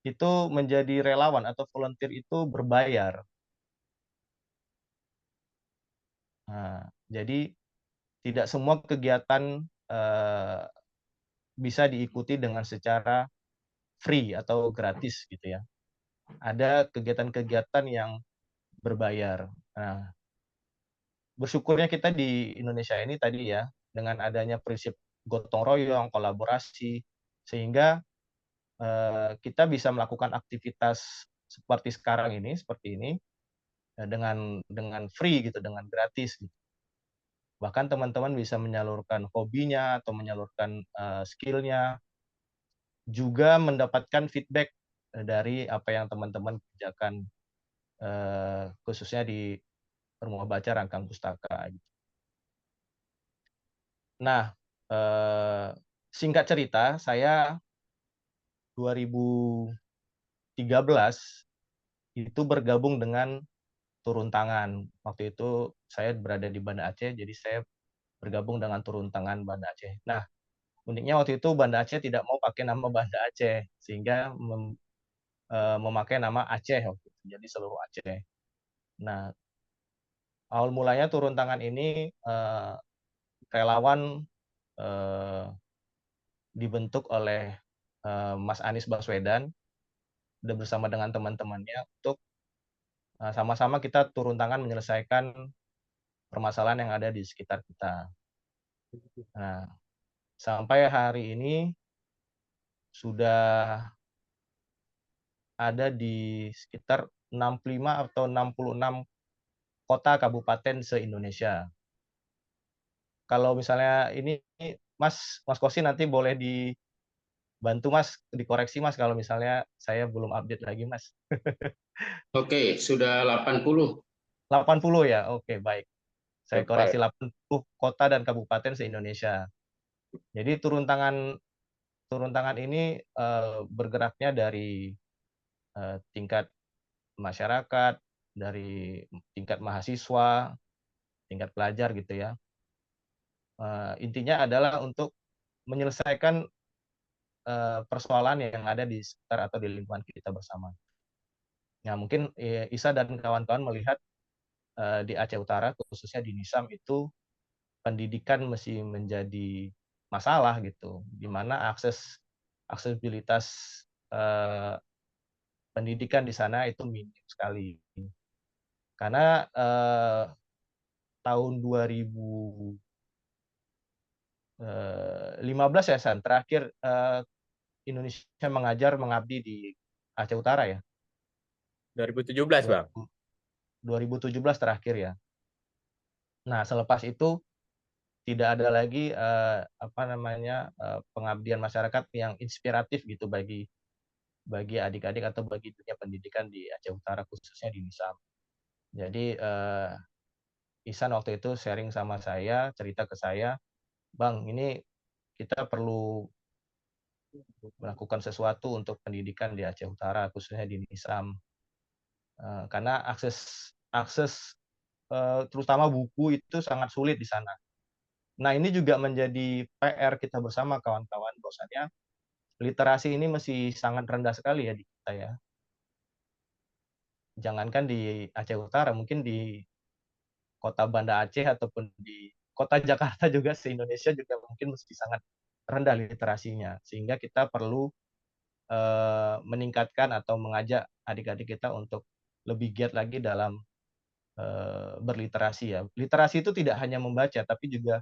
itu menjadi relawan atau volunteer itu berbayar. Nah, jadi tidak semua kegiatan bisa diikuti dengan secara free atau gratis gitu ya. Ada kegiatan-kegiatan yang berbayar. Nah, bersyukurnya kita di Indonesia ini tadi ya, dengan adanya prinsip gotong royong, kolaborasi, sehingga kita bisa melakukan aktivitas seperti sekarang ini, seperti ini, dengan free gitu, dengan gratis. Gitu. Bahkan teman-teman bisa menyalurkan hobinya atau menyalurkan skill-nya, juga mendapatkan feedback dari apa yang teman-teman kerjakan, khususnya di Rumah Baca Rangkang Pustaka. Nah, singkat cerita, saya 2013 itu bergabung dengan Turun Tangan. Waktu itu saya berada di Banda Aceh, jadi saya bergabung dengan Turun Tangan Banda Aceh. Nah, uniknya waktu itu Banda Aceh tidak mau pakai nama Banda Aceh, sehingga memakai nama Aceh, jadi seluruh Aceh. Nah, awal mulanya Turun Tangan ini relawan dibentuk oleh Mas Anies Baswedan dan bersama dengan teman-temannya untuk sama-sama kita turun tangan menyelesaikan permasalahan yang ada di sekitar kita. Nah, sampai hari ini sudah ada di sekitar 65 atau 66 kota kabupaten se-Indonesia. Kalau misalnya ini Mas Kosin nanti boleh bantu Mas, dikoreksi Mas kalau misalnya saya belum update lagi Mas. Oke, sudah 80. 80 ya, oke baik. Saya Tepat. koreksi 80 kota dan kabupaten se-Indonesia. Jadi turun tangan ini bergeraknya dari tingkat masyarakat, dari tingkat mahasiswa, tingkat pelajar gitu ya. Intinya adalah untuk menyelesaikan persoalan yang ada di sekitar atau di lingkungan kita bersama. Nah, mungkin Isa dan kawan-kawan melihat di Aceh Utara, khususnya di Nisam itu pendidikan masih menjadi masalah gitu, di mana aksesibilitas pendidikan di sana itu minim sekali. Karena tahun 2015 ya, San, terakhir Indonesia mengabdi di Aceh Utara ya. 2017, Bang. 2017 terakhir ya. Nah, selepas itu tidak ada lagi pengabdian masyarakat yang inspiratif gitu bagi adik-adik atau bagi dunia pendidikan di Aceh Utara, khususnya di Nisam. Jadi Ihsan waktu itu sharing sama saya, cerita ke saya, Bang, ini kita perlu melakukan sesuatu untuk pendidikan di Aceh Utara, khususnya di Nisam. Karena akses terutama buku itu sangat sulit di sana. Nah, ini juga menjadi PR kita bersama kawan-kawan, bahwasanya literasi ini masih sangat rendah sekali ya di kita ya. Jangankan di Aceh Utara, mungkin di kota Banda Aceh ataupun di kota Jakarta juga se-Indonesia juga mungkin masih sangat rendah literasinya. Sehingga kita perlu meningkatkan atau mengajak adik-adik kita untuk lebih giat lagi dalam berliterasi ya. Literasi itu tidak hanya membaca, tapi juga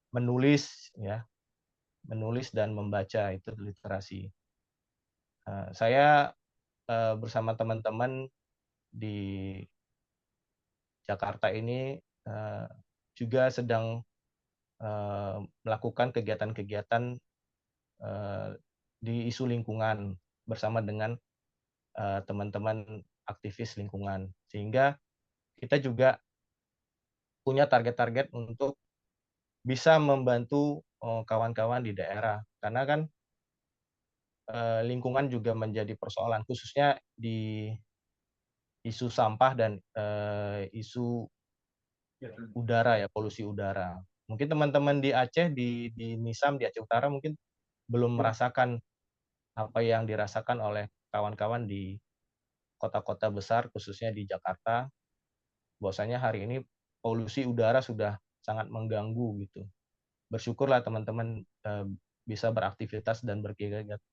menulis ya, menulis dan membaca itu literasi. Saya bersama teman-teman di Jakarta ini juga sedang melakukan kegiatan-kegiatan di isu lingkungan bersama dengan teman-teman aktivis lingkungan, sehingga kita juga punya target-target untuk bisa membantu kawan-kawan di daerah, karena kan lingkungan juga menjadi persoalan, khususnya di isu sampah dan isu udara ya, polusi udara. Mungkin teman-teman di Aceh, di Nisam, di Aceh Utara mungkin belum merasakan apa yang dirasakan oleh kawan-kawan di kota-kota besar, khususnya di Jakarta. Bahwasanya hari ini polusi udara sudah sangat mengganggu gitu. Bersyukurlah teman-teman bisa beraktivitas dan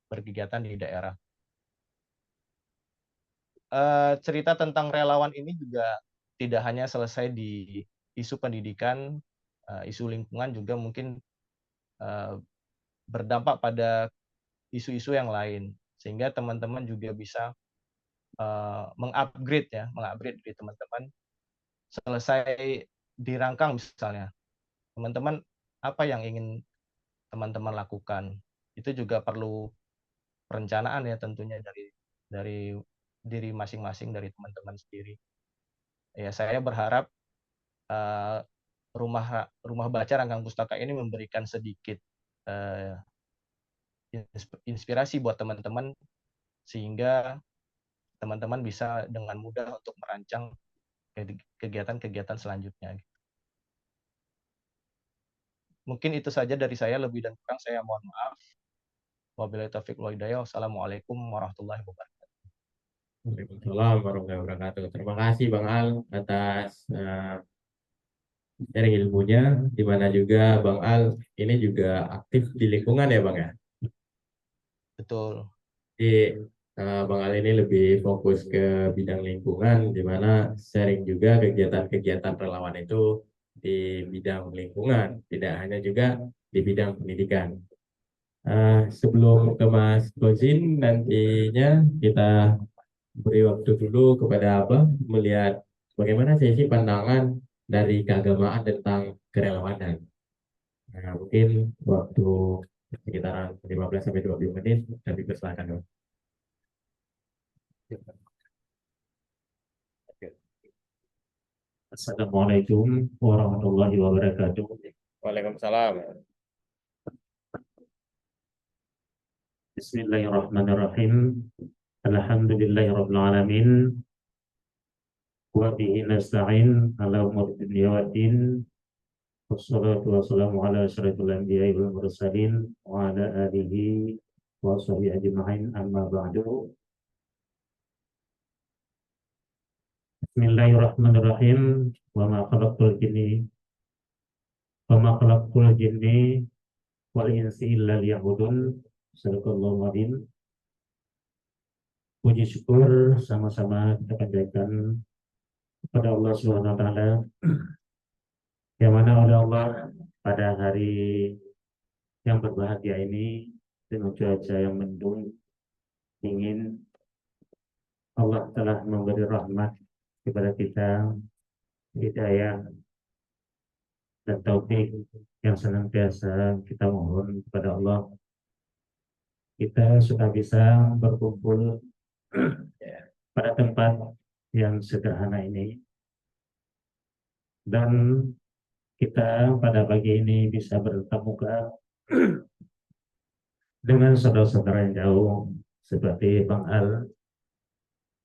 berkegiatan di daerah. Cerita tentang relawan ini juga tidak hanya selesai di isu pendidikan, isu lingkungan juga mungkin berdampak pada isu-isu yang lain, sehingga teman-teman juga bisa mengupgrade diri teman-teman. Selesai dirancang misalnya, teman-teman apa yang ingin teman-teman lakukan, itu juga perlu perencanaan ya tentunya dari diri masing-masing, dari teman-teman sendiri. Ya, saya berharap rumah baca Rangkang Pustaka ini memberikan sedikit inspirasi buat teman-teman, sehingga teman-teman bisa dengan mudah untuk merancang kegiatan-kegiatan selanjutnya. Mungkin itu saja dari saya, lebih dan kurang saya mohon maaf. Wabillahi taufiq wal hidayah. Wassalamualaikum warahmatullahi wabarakatuh. Waalaikumsalam warahmatullahi wabarakatuh. Terima kasih Bang Al atas sharing ilmunya, di mana juga Bang Al ini juga aktif di lingkungan ya Bang ya. Betul. Jadi Bang Al ini lebih fokus ke bidang lingkungan, di mana sharing juga kegiatan-kegiatan relawan itu di bidang lingkungan, tidak hanya juga di bidang pendidikan. Sebelum ke Mas Kozin, nantinya kita beri waktu dulu kepada Abah melihat bagaimana sih pandangan dari keagamaan tentang kerelawanan. Nah, mungkin waktu sekitaran 15 sampai 20 menit dan dipersilakan. Assalamualaikum warahmatullahi wabarakatuh. Waalaikumsalam. Bismillahirrahmanirrahim. Alhamdulillahirabbil alamin. Wa bihi nasta'in ala umuri dunya waddin. Wassalatu wassalamu ala asyrafil anbiya'i wal mursalin wa ala alihi wa sahbihi ajma'in, amma ba'du. Bismillahirrahmanirrahim. Wa ma khalaqtul jinni wal insi illa liya'budun. Sadaqallahu adzim. Puji syukur sama-sama kita panjatkan kepada Allah Subhanahu wa taala, yang mana oleh Allah pada hari yang berbahagia ini dengan cuaca yang mendung dingin, Allah telah memberi rahmat kepada kita, hidayah dan taufik yang senantiasa kita mohon kepada Allah. Kita sudah bisa berkumpul pada tempat yang sederhana ini, dan kita pada pagi ini bisa bertatap muka dengan saudara-saudara yang jauh seperti Bang Al.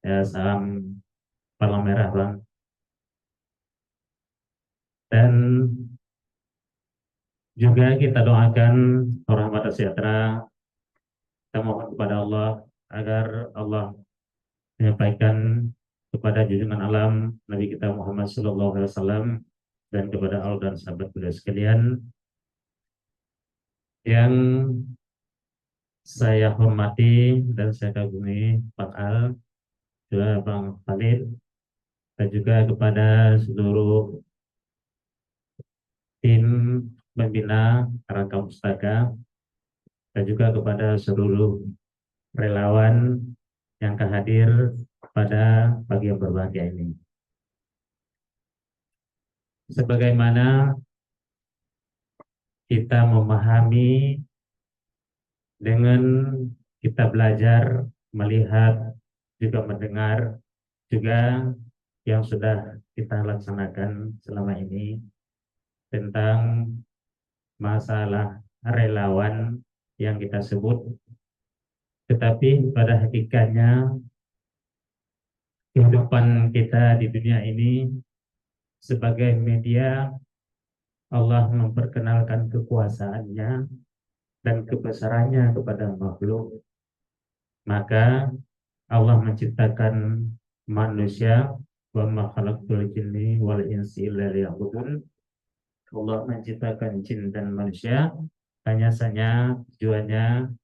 Ya, salam Palang Merah, Bang. Dan juga kita doakan rahmat dan sejahtera. Kita mohon kepada Allah agar Allah menyampaikan kepada junjungan alam Nabi kita Muhammad SAW dan kepada Allah dan sahabat beliau sekalian yang saya hormati dan saya kagumi, Pak Al, juga Bang Khalid, dan juga kepada seluruh tim pembina Rangka Pustaka, dan juga kepada seluruh relawan yang hadir pada pagi yang berbahagia ini. Sebagaimana kita memahami dengan kita belajar, melihat, juga mendengar, juga yang sudah kita laksanakan selama ini tentang masalah relawan yang kita sebut, tetapi pada hakikatnya kehidupan kita di dunia ini sebagai media Allah memperkenalkan kekuasaannya dan kebesarannya kepada makhluk. Maka Allah menciptakan manusia, wa ma khalaqtul jinni wal insi illa liya'budun. Allah menciptakan jin dan manusia hanya saja tujuannya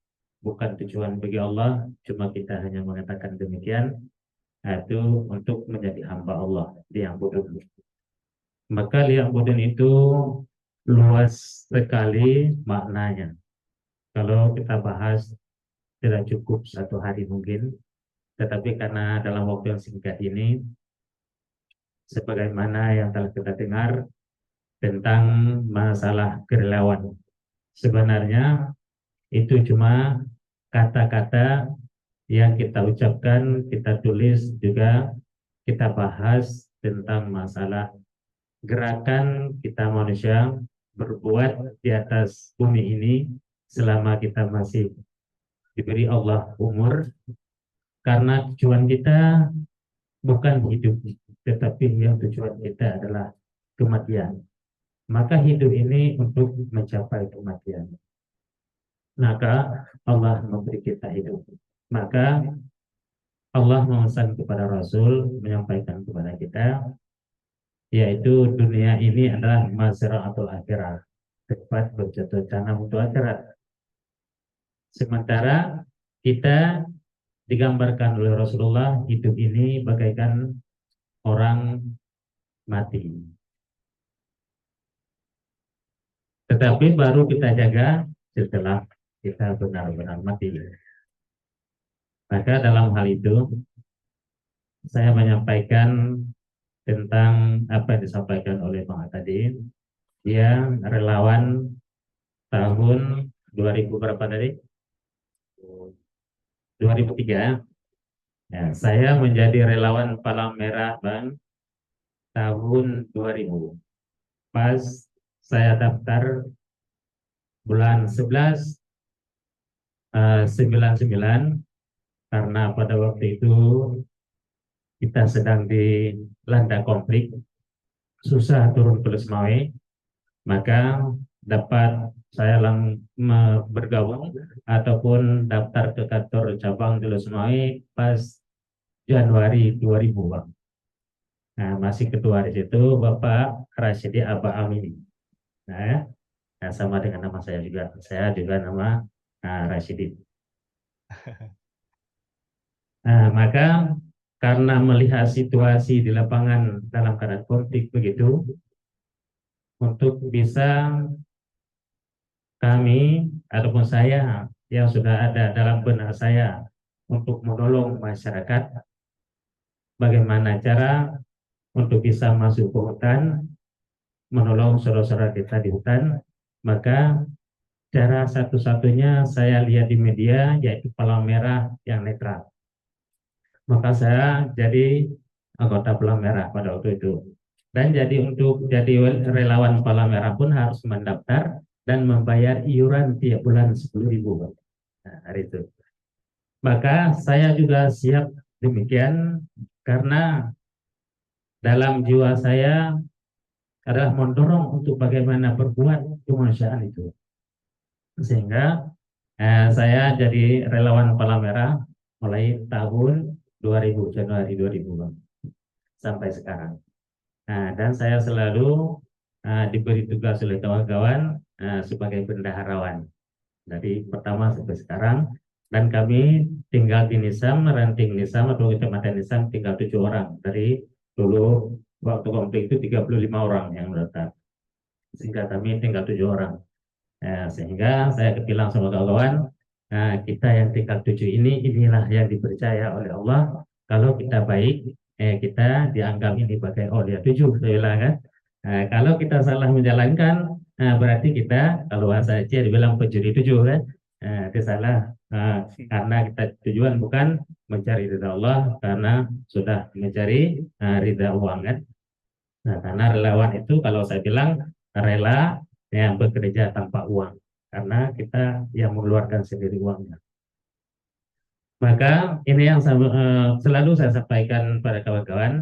bukan tujuan bagi Allah, cuma kita hanya mengatakan demikian, yaitu untuk menjadi hamba Allah, liya'budun. Maka liya'budun itu luas sekali maknanya. Kalau kita bahas tidak cukup satu hari mungkin, tetapi karena dalam waktu yang singkat ini, sebagaimana yang telah kita dengar tentang masalah kerelawan, sebenarnya itu cuma kata-kata yang kita ucapkan, kita tulis, juga kita bahas tentang masalah gerakan kita manusia berbuat di atas bumi ini selama kita masih diberi Allah umur, karena tujuan kita bukan hidup, tetapi yang tujuan kita adalah kematian. Maka hidup ini untuk mencapai kematian. Maka Allah memberi kita hidup. Maka Allah memesan kepada Rasul, menyampaikan kepada kita, yaitu dunia ini adalah mazra'atul akhirah, tempat bercocok tanam untuk akhirat. Sementara kita digambarkan oleh Rasulullah, hidup ini bagaikan orang mati. Tetapi baru kita jaga setelah kita benar-benar mati. Maka dalam hal itu saya menyampaikan tentang apa yang disampaikan oleh Bang tadi, yang relawan tahun 2000 berapa tadi? 2003. Ya, saya menjadi relawan Palang Merah Bang tahun 2000. Pas saya daftar bulan 11 99, karena pada waktu itu kita sedang dilanda konflik, susah turun ke Lesmawe, maka dapat saya bergabung ataupun daftar ke kantor cabang di Lesmawe pas Januari 2000, Bang. Nah, masih ketua di situ Bapak Rasyidi Aba Amini. Nah, sama dengan nama saya juga. Saya juga nama Rasyidi. Nah, maka karena melihat situasi di lapangan dalam keadaan konflik begitu, untuk bisa kami ataupun saya yang sudah ada dalam benak saya untuk menolong masyarakat, bagaimana cara untuk bisa masuk ke hutan, menolong saudara-saudara kita di hutan, maka cara satu-satunya saya lihat di media yaitu Palang Merah yang netral. Maka saya jadi anggota Palang Merah pada waktu itu. Dan jadi untuk jadi relawan Palang Merah pun harus mendaftar dan membayar iuran tiap bulan 10.000. Nah, hari itu. Maka saya juga siap demikian karena dalam jiwa saya adalah mendorong untuk bagaimana berbuat kemanusiaan itu. Sehingga saya jadi relawan Palang Merah mulai tahun 2000, Januari 2000 sampai sekarang. Nah, dan saya selalu diberi tugas oleh kawan-kawan sebagai bendaharawan dari pertama sampai sekarang, dan kami tinggal di Nisam, ranting Nisam atau kecamatan Nisam tinggal 7 orang. Dari dulu waktu konflik itu 35 orang yang datang, sehingga kami tinggal 7 orang. Sehingga saya bilang sama kawan-kawan, kita yang tinggal 7 inilah yang dipercaya oleh Allah. Kalau kita baik, kita dianggap ini sebagai dia 7, saya bilang kan. Kalau kita salah menjalankan, berarti kita, kalau bahasa Aceh dibilang pencuri 7 kan, itu salah. Karena kita tujuan bukan mencari ridha Allah, karena sudah mencari ridha uang kan. Nah, karena relawan itu kalau saya bilang rela yang bekerja tanpa uang, karena kita yang mengeluarkan sendiri uangnya. Maka ini yang selalu saya sampaikan pada kawan-kawan,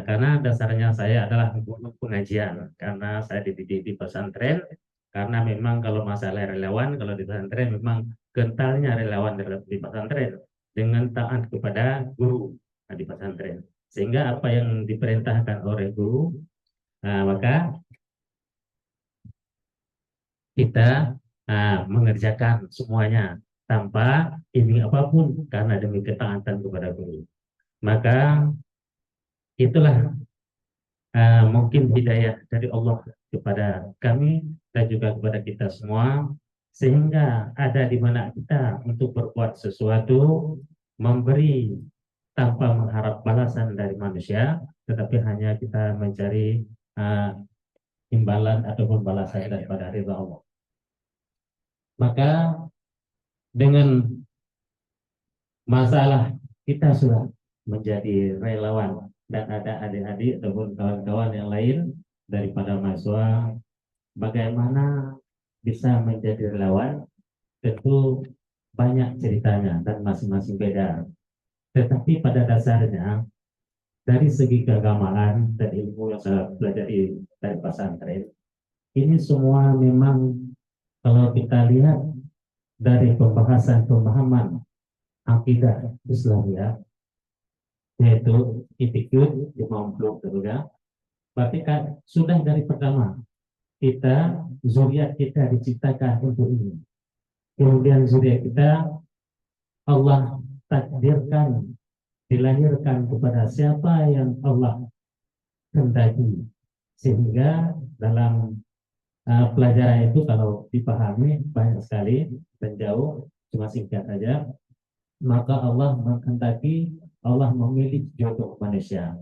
karena dasarnya saya adalah guru pengajian, karena saya dididik di pesantren. Karena memang kalau masalah relawan, kalau di pesantren memang kentalnya relawan di pesantren dengan taat kepada guru di pesantren, sehingga apa yang diperintahkan oleh guru, maka kita mengerjakan semuanya tanpa ini apapun karena demi ketaatan kepada guru. Maka itulah mungkin hidayah dari Allah kepada kami dan juga kepada kita semua, sehingga ada di mana kita untuk berbuat sesuatu, memberi tanpa mengharap balasan dari manusia, tetapi hanya kita mencari imbalan ataupun balasan daripada ridha Allah. Maka dengan masalah kita sudah menjadi relawan dan ada adik-adik ataupun kawan-kawan yang lain daripada mahasiswa, bagaimana bisa menjadi relawan, tentu banyak ceritanya dan masing-masing beda. Tetapi pada dasarnya dari segi keagamaan dan ilmu yang saya pelajari dari pesantren, ini semua memang kalau kita lihat dari pembahaman akidah Islamiyah, yaitu itikad 50 juga, berarti kan sudah dari pertama kita, zuriat kita diciptakan untuk ini. Kemudian zuriat kita Allah takdirkan dilahirkan kepada siapa yang Allah kehendaki, sehingga dalam pelajaran itu kalau dipahami banyak sekali dan jauh, cuma singkat saja. Maka Allah menghendaki, Allah memilih jodoh manusia,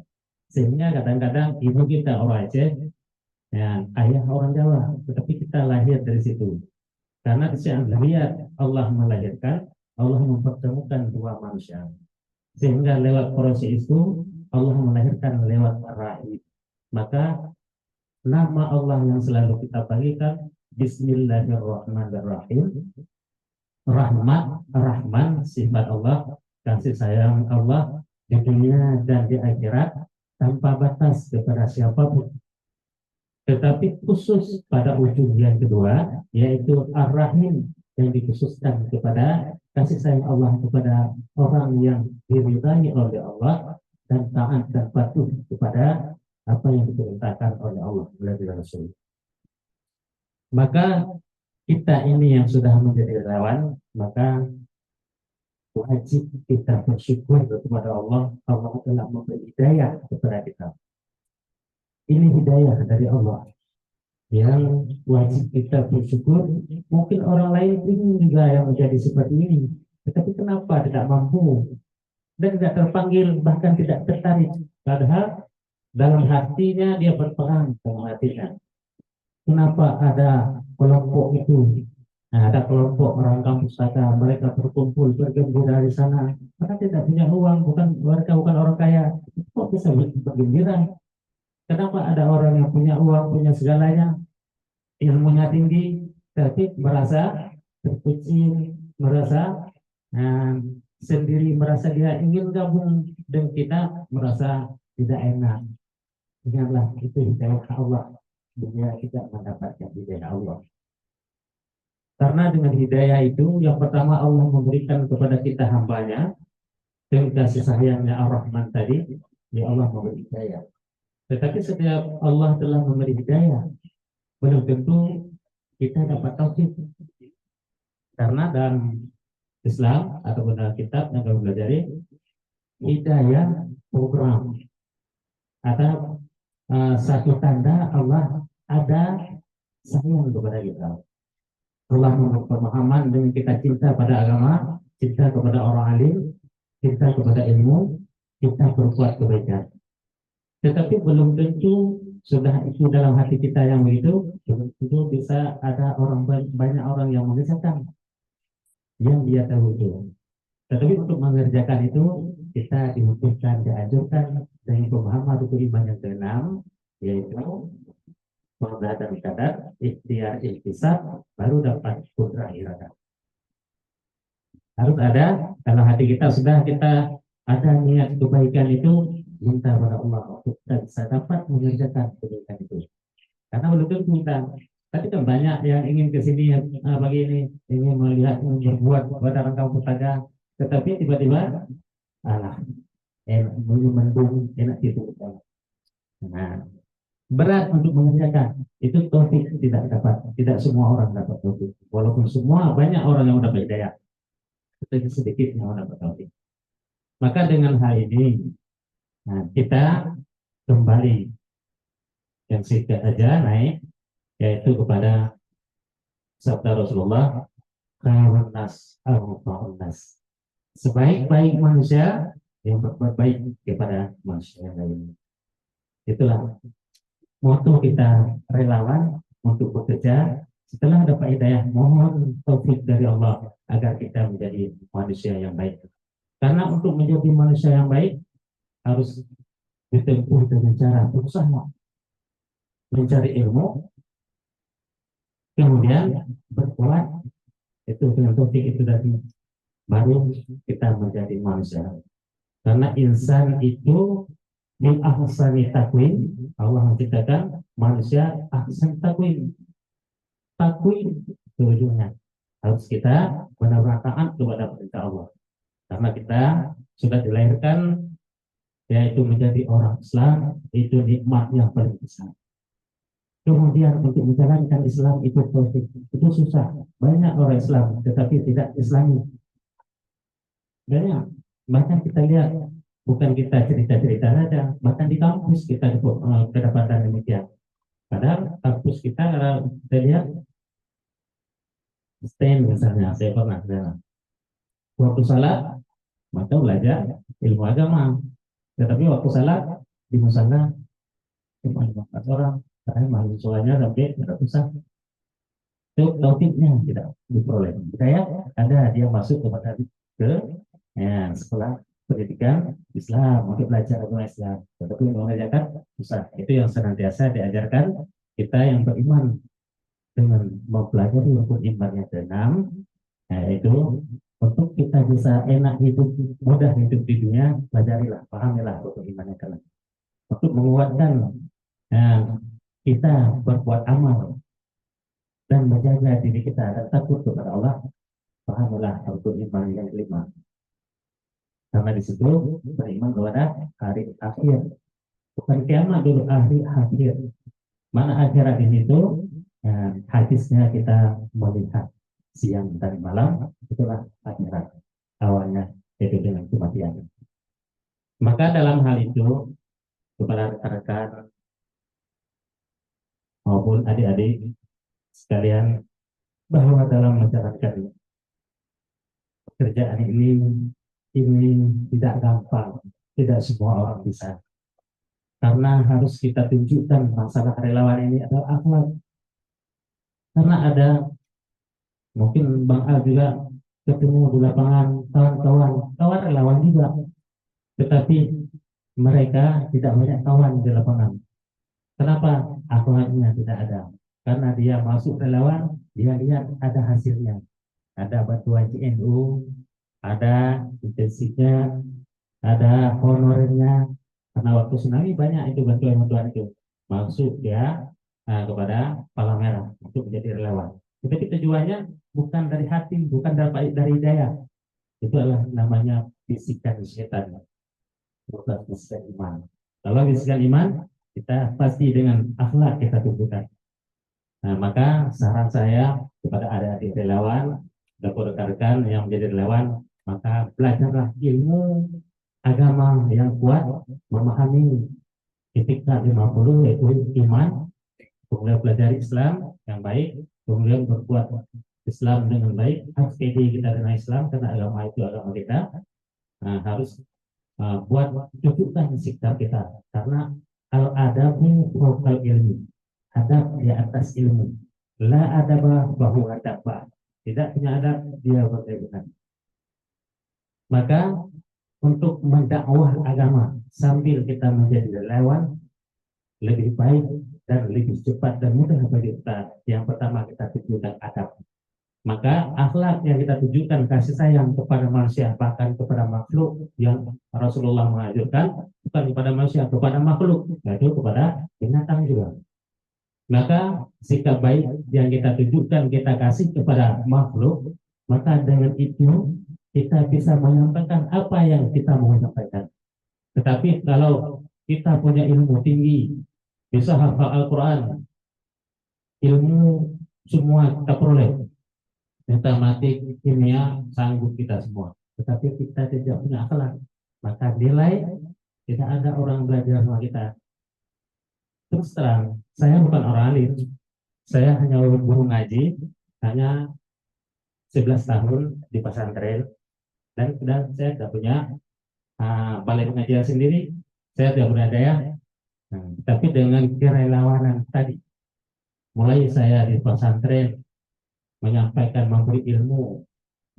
sehingga kadang-kadang ibu kita orang Aceh, ya, ayah orang Jawa, tetapi kita lahir dari situ. Karena di sini lihat Allah melahirkan, Allah mempertemukan dua manusia. Sehingga lewat proses itu Allah melahirkan lewat rahim. Maka nama Allah yang selalu kita bagikan Bismillahirrahmanirrahim. Rahmat, Rahman, sifat Allah, kasih sayang Allah di dunia dan di akhirat tanpa batas kepada siapapun. Tetapi khusus pada ujung yang kedua, yaitu Ar-Rahim, yang dikhususkan kepada kasih sayang Allah kepada orang yang diridhai oleh Allah dan taat dan patuh kepada apa yang diperintahkan oleh Allah melalui Rasul. Maka kita ini yang sudah menjadi relawan, maka wajib kita bersyukur kepada Allah. Allah telah memberi hidayah kepada kita. Ini hidayah dari Allah yang wajib kita bersyukur. Mungkin orang lain ingin juga yang menjadi seperti ini, tetapi kenapa tidak mampu dan tidak terpanggil, bahkan tidak tertarik, padahal dalam hatinya dia berperang dalam hatinya. Kenapa ada kelompok itu? Nah, ada kelompok orang kampus pustaka, mereka berkumpul bergembira di sana. Mereka tidak punya uang, mereka bukan orang kaya, kok bisa bergembira? Kenapa ada orang yang punya uang, punya segalanya, ilmunya tinggi, tapi merasa terpucil, merasa sendiri, merasa dia ingin gabung dengan kita, merasa tidak enak. Ingatlah, itu hidayah Allah. Dunia tidak mendapatkan hidayah Allah. Karena dengan hidayah itu, yang pertama Allah memberikan kepada kita hambanya, dengan kasih sayangnya Ar-Rahman tadi, ya Allah memberi hidayah. Tetapi setiap Allah telah memberi hidayah, belum tentu kita dapat tauhid. Karena dalam Islam atau dalam kitab yang kami pelajari, hidayah program. Ada satu tanda Allah ada sayang kepada kita. Allah memberi pemahaman dengan kita cinta pada agama, cinta kepada orang alim, cinta kepada ilmu, kita berbuat kebaikan. Tetapi belum tentu sudah itu dalam hati kita yang begitu, belum tentu bisa ada banyak orang yang mengerjakan yang dia tahu itu. Tetapi untuk mengerjakan itu kita dibutuhkan, dianjurkan dengan pemahaman rukun iman yang keenam, yaitu qada dan qadar, ikhtiar, ihtisab, baru dapat putra iradah. Harus ada dalam hati kita, sudah kita ada niat kebaikan itu, minta pada Allah untuk kita bisa dapat mengerjakan kebaikan itu. Karena belum tentu kita. Tapi kan banyak yang ingin ke sini begini, ingin melihat, ingin berbuat kepada orang kampung pustaka, tetapi tiba-tiba belum mendung, enak itu. Nah, berat untuk mengerjakan itu, taufik tidak dapat, tidak semua orang dapat taufik. Walaupun semua banyak orang yang dapat hidayah, tetapi sedikit yang dapat taufik. Maka dengan hal ini, kita kembali yang sedikit saja naik, yaitu kepada sabda Rasulullah, khairun nas arfa'un nas. Sebaik-baik manusia yang berbuat baik kepada manusia yang lain. Itulah moto kita relawan untuk bekerja. Setelah dapat hidayah, mohon taufik dari Allah agar kita menjadi manusia yang baik. Karena untuk menjadi manusia yang baik harus ditempuh dengan cara berusaha mencari ilmu, kemudian berbuat itu dengan taufik itu tadi, baru kita menjadi manusia. Karena insan itu min ahsani takwin, Allah menciptakan manusia ahsan takwin. Takwin ujungnya harus kita benar-benar taat kepada perintah Allah. Karena kita sudah dilahirkan yaitu menjadi orang Islam, itu nikmat yang paling besar. Kemudian untuk menjalankan Islam itu susah. Banyak orang Islam tetapi tidak Islami. Banyak kita lihat, bukan kita cerita-cerita saja, bahkan di kampus kita kedapatan demikian. Padahal kampus kita lihat STEM misalnya, saya pernah waktu salat maka belajar ilmu agama, tetapi waktu salat di musala cuma 4 orang, karena mahasiswanya sampai ratusan. taufiknya tidak diperoleh. Saya ada dia masuk ke sekolah pendidikan Islam untuk belajar agama Islam, tetapi mengajarkan susah. Itu yang senantiasa diajarkan kita yang beriman dengan mempelajari rukun imannya keenam, yaitu untuk kita bisa enak hidup, mudah hidup di dunia, pelajarilah, pahamilah rukun imannya keenam. Untuk menguatkan kita berbuat amal dan menjaga diri kita dan takut kepada Allah, pahamilah rukun iman yang kelima. Karena di situ beriman kepada hari akhir, bukan kiamat dulu, hari akhir. Mana akhirat di situ? Hadisnya kita melihat siang dan malam, itulah akhirat. Awalnya itu dengan kematian. Maka dalam hal itu kepada rekan-rekan maupun adik-adik sekalian, bahwa dalam menjalankan pekerjaan ini tidak gampang, tidak semua orang bisa. Karena harus kita tunjukkan masalah relawan ini adalah akhlak. Karena ada mungkin Bang Al juga ketemu di lapangan kawan relawan juga, tetapi mereka tidak banyak kawan di lapangan. Kenapa? Akhlaknya tidak ada. Karena dia masuk relawan, dia lihat ada hasilnya, ada bantuan CNU, ada intensifnya, ada honornya. Karena waktu tsunami banyak itu bantuan itu masuk ya kepada Palang Merah untuk menjadi relawan. Tapi tujuannya bukan dari hati, bukan dari daya. Itu adalah namanya bisikan setan, bukan bisikan iman. Kalau bisikan iman, kita pasti dengan akhlak kita tunjukkan. Nah, maka saran saya kepada adik-adik relawan, rekan-rekan yang menjadi relawan, maka belajarlah ilmu agama yang kuat, memahami etika 50 yaitu iman, kemudian pelajari Islam yang baik, kemudian berbuat Islam dengan baik, HPD kita dengan Islam karena agama itu agama kita. Nah, harus buat tunjukkan sikap kita, karena al-adabu fawqal ilmi, adab di atas ilmu, la adaba bahu adabah, tidak punya adab dia berlebihan. Maka untuk mendakwah agama sambil kita menjadi relawan lebih baik dan lebih cepat dan mudah bagi kita. Yang pertama kita tunjukkan adab. Maka akhlak yang kita tunjukkan, kasih sayang kepada manusia, bahkan kepada makhluk yang Rasulullah mengajarkan, bukan kepada manusia, kepada makhluk, yaitu kepada binatang juga. Maka sikap baik yang kita tunjukkan, kita kasih kepada makhluk, maka dengan itu kita bisa menyampaikan apa yang kita mau sampaikan. Tetapi kalau kita punya ilmu tinggi, bisa hafal Al-Quran, ilmu semua kita peroleh, matematik, kimia, sanggup kita semua. Tetapi kita tidak punya akhlak, maka nilai tidak ada orang belajar sama kita. Terus terang, saya bukan orang alim, saya hanya guru ngaji, hanya 11 tahun di pesantren. Dan saya tidak punya balai pengajian sendiri, saya tidak punya daya. Tapi dengan kerelawanan tadi, mulai saya di pesantren menyampaikan, memberi ilmu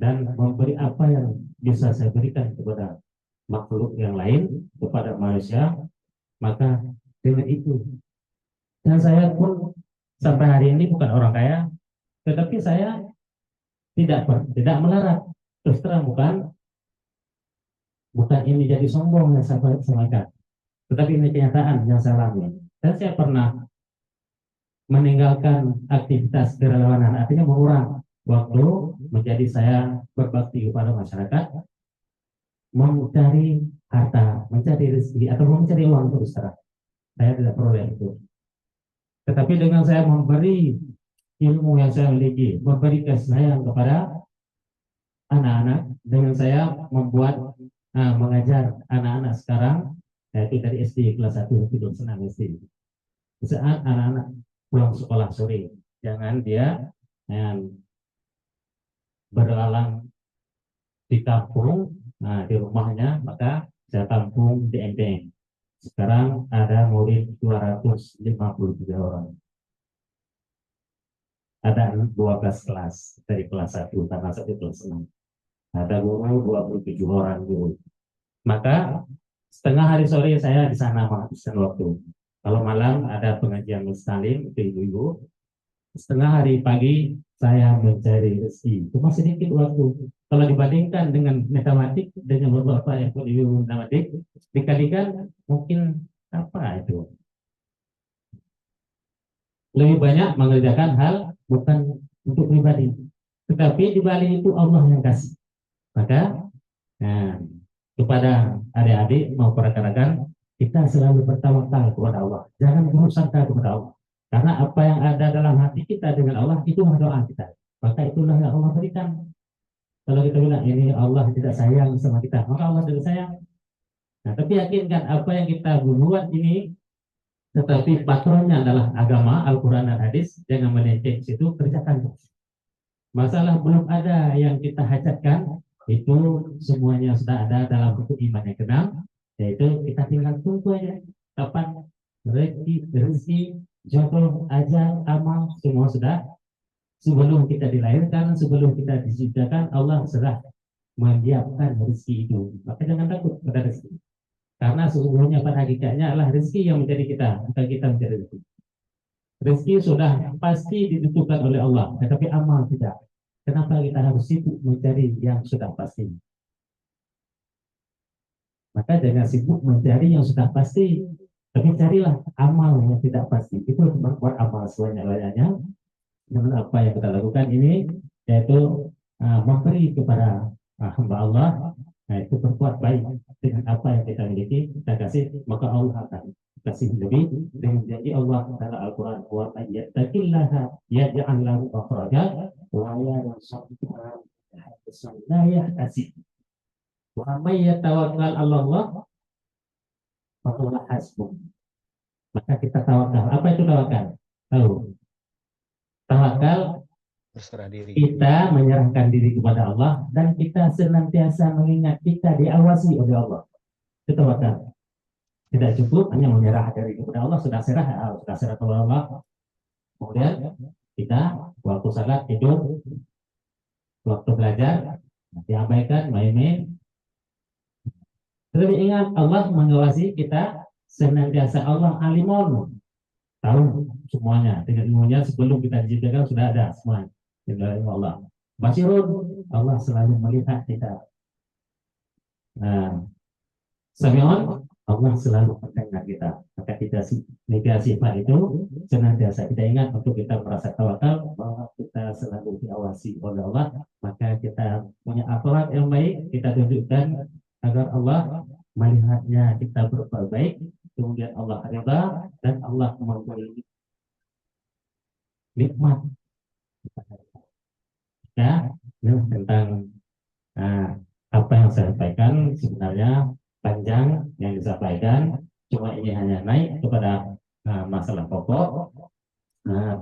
dan memberi apa yang bisa saya berikan kepada makhluk yang lain, kepada manusia, maka dengan itu. Dan saya pun sampai hari ini bukan orang kaya, tetapi saya tidak melarat. Terus terang bukan ini jadi sombong yang saya sampaikan, tetapi ini kenyataan yang saya alami. Dan saya pernah meninggalkan aktivitas kerelawanan, artinya mengurang waktu menjadi saya berbakti kepada masyarakat, mencari harta, mencari rezeki atau mencari uang terus terang. Saya tidak peroleh itu. Tetapi dengan saya memberi ilmu yang saya miliki, memberi kasih sayang kepada anak-anak, dengan saya membuat mengajar anak-anak sekarang, yaitu dari SD kelas 1 itu senang SD. Saat anak-anak pulang sekolah sore, jangan dia berlalang di kampung, di rumahnya, maka saya tampung di MPN. Sekarang ada murid 253 orang. ada 12 kelas dari kelas 1 tanah 1 kelas 6. Ada guru 27 orang guru. Maka setengah hari sore saya di sana menghabiskan waktu. Kalau malam ada pengajian muslim itu ibu-ibu. Setengah hari pagi saya mencari rezeki. Cuma sedikit waktu. Kalau dibandingkan dengan matematik dengan beberapa yang ibu matematik dikalikan mungkin apa itu? Lebih banyak mengerjakan hal bukan untuk pribadi, tetapi di balik itu Allah yang kasih. Maka kepada adik-adik mau rekan-rekan, kita selalu bertawakal kepada Allah. Jangan bersangka kepada Allah. Karena apa yang ada dalam hati kita dengan Allah itu doa kita. Maka itulah yang Allah berikan. Kalau kita bilang ini Allah tidak sayang sama kita, maka Allah tidak sayang. Nah, tapi yakinkan apa yang kita buat ini, tetapi patronnya adalah agama, Al-Quran dan Hadis, jangan melenceng situ, kerjakan. Masalah belum ada yang kita hajatkan, itu semuanya sudah ada dalam buku iman yang kenal, yaitu kita tinggal tunggu aja kapan rezeki, jodoh, ajal, amal, semua sudah. Sebelum kita dilahirkan, sebelum kita diciptakan, Allah sudah menyiapkan rezeki itu. Maka jangan takut pada rezeki. Karena sesungguhnya pada hakikatnya adalah rezeki yang menjadi kita, bukan kita menjadi rezeki. Rezeki sudah pasti ditentukan oleh Allah, tetapi amal tidak. Kenapa kita harus sibuk mencari yang sudah pasti? Maka jangan sibuk mencari yang sudah pasti, tapi carilah amal yang tidak pasti. Itu berbuat amal sebanyak-banyaknya dengan apa yang kita lakukan ini, yaitu memberi kepada hamba Allah. Nah, itu berbuat baik dengan apa yang kita miliki, kita kasih, maka Allah akan kasih lebih dengan janji Allah dalam Al-Quran. Wa yattaqillaha yaj'al lahu makhraja wa yarzuqhu la yahtasib. Wa may yatawakkal 'ala Allah fa huwa hasbuh. Maka kita tawakal. Apa itu tawakal? Tahu. Tawakal berserah diri. Kita menyerahkan diri kepada Allah dan kita senantiasa mengingat kita diawasi oleh Allah. Itu tawakal. Tidak cukup hanya menyerah diri kepada Allah, sudah serah kepada Allah. Kemudian kita waktu salat tidur, waktu belajar diabaikan, main-main. Tetapi ingat Allah mengawasi kita senantiasa. Allah alimun, tahu semuanya. Dengan ilmunya sebelum kita diciptakan sudah ada semuanya. Ilmu Allah. Basirun, Allah selalu melihat kita. Sami'un, Allah selalu mendengar kita. Maka kita negasi sifat itu senantiasa kita ingat untuk kita merasa tawakal bahwa kita selalu diawasi oleh Allah. Maka kita punya akhlak yang baik, kita tunjukkan agar Allah melihatnya kita berbuat baik, kemudian Allah ridha dan Allah memberi nikmat. Ya, tentang apa yang saya sampaikan sebenarnya panjang yang disampaikan, cuma ini hanya naik kepada masalah pokok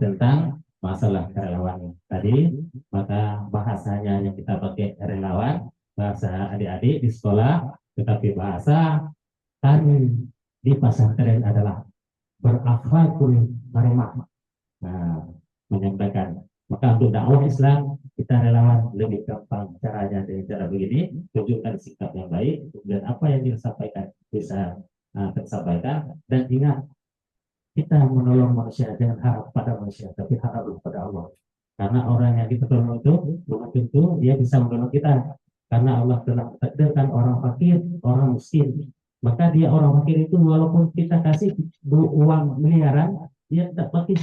tentang masalah relawan tadi. Maka bahasanya yang kita pakai relawan, bahasa adik-adik di sekolah, tetapi bahasa kami di pesantren adalah berakhlakul karimah. Menyampaikan. Maka untuk dakwah Islam kita relawan lebih gampang caranya dengan cara begini, tunjukkan sikap yang baik, kemudian apa yang disampaikan bisa tersampaikan, dan ingat kita menolong manusia dengan harap pada manusia, tapi harap pada Allah. Karena orang yang kita tolong itu belum tentu dia bisa menolong kita, karena Allah telah mentakdirkan orang fakir, orang miskin. Maka dia orang fakir itu walaupun kita kasih uang miliaran, dia tak pakai,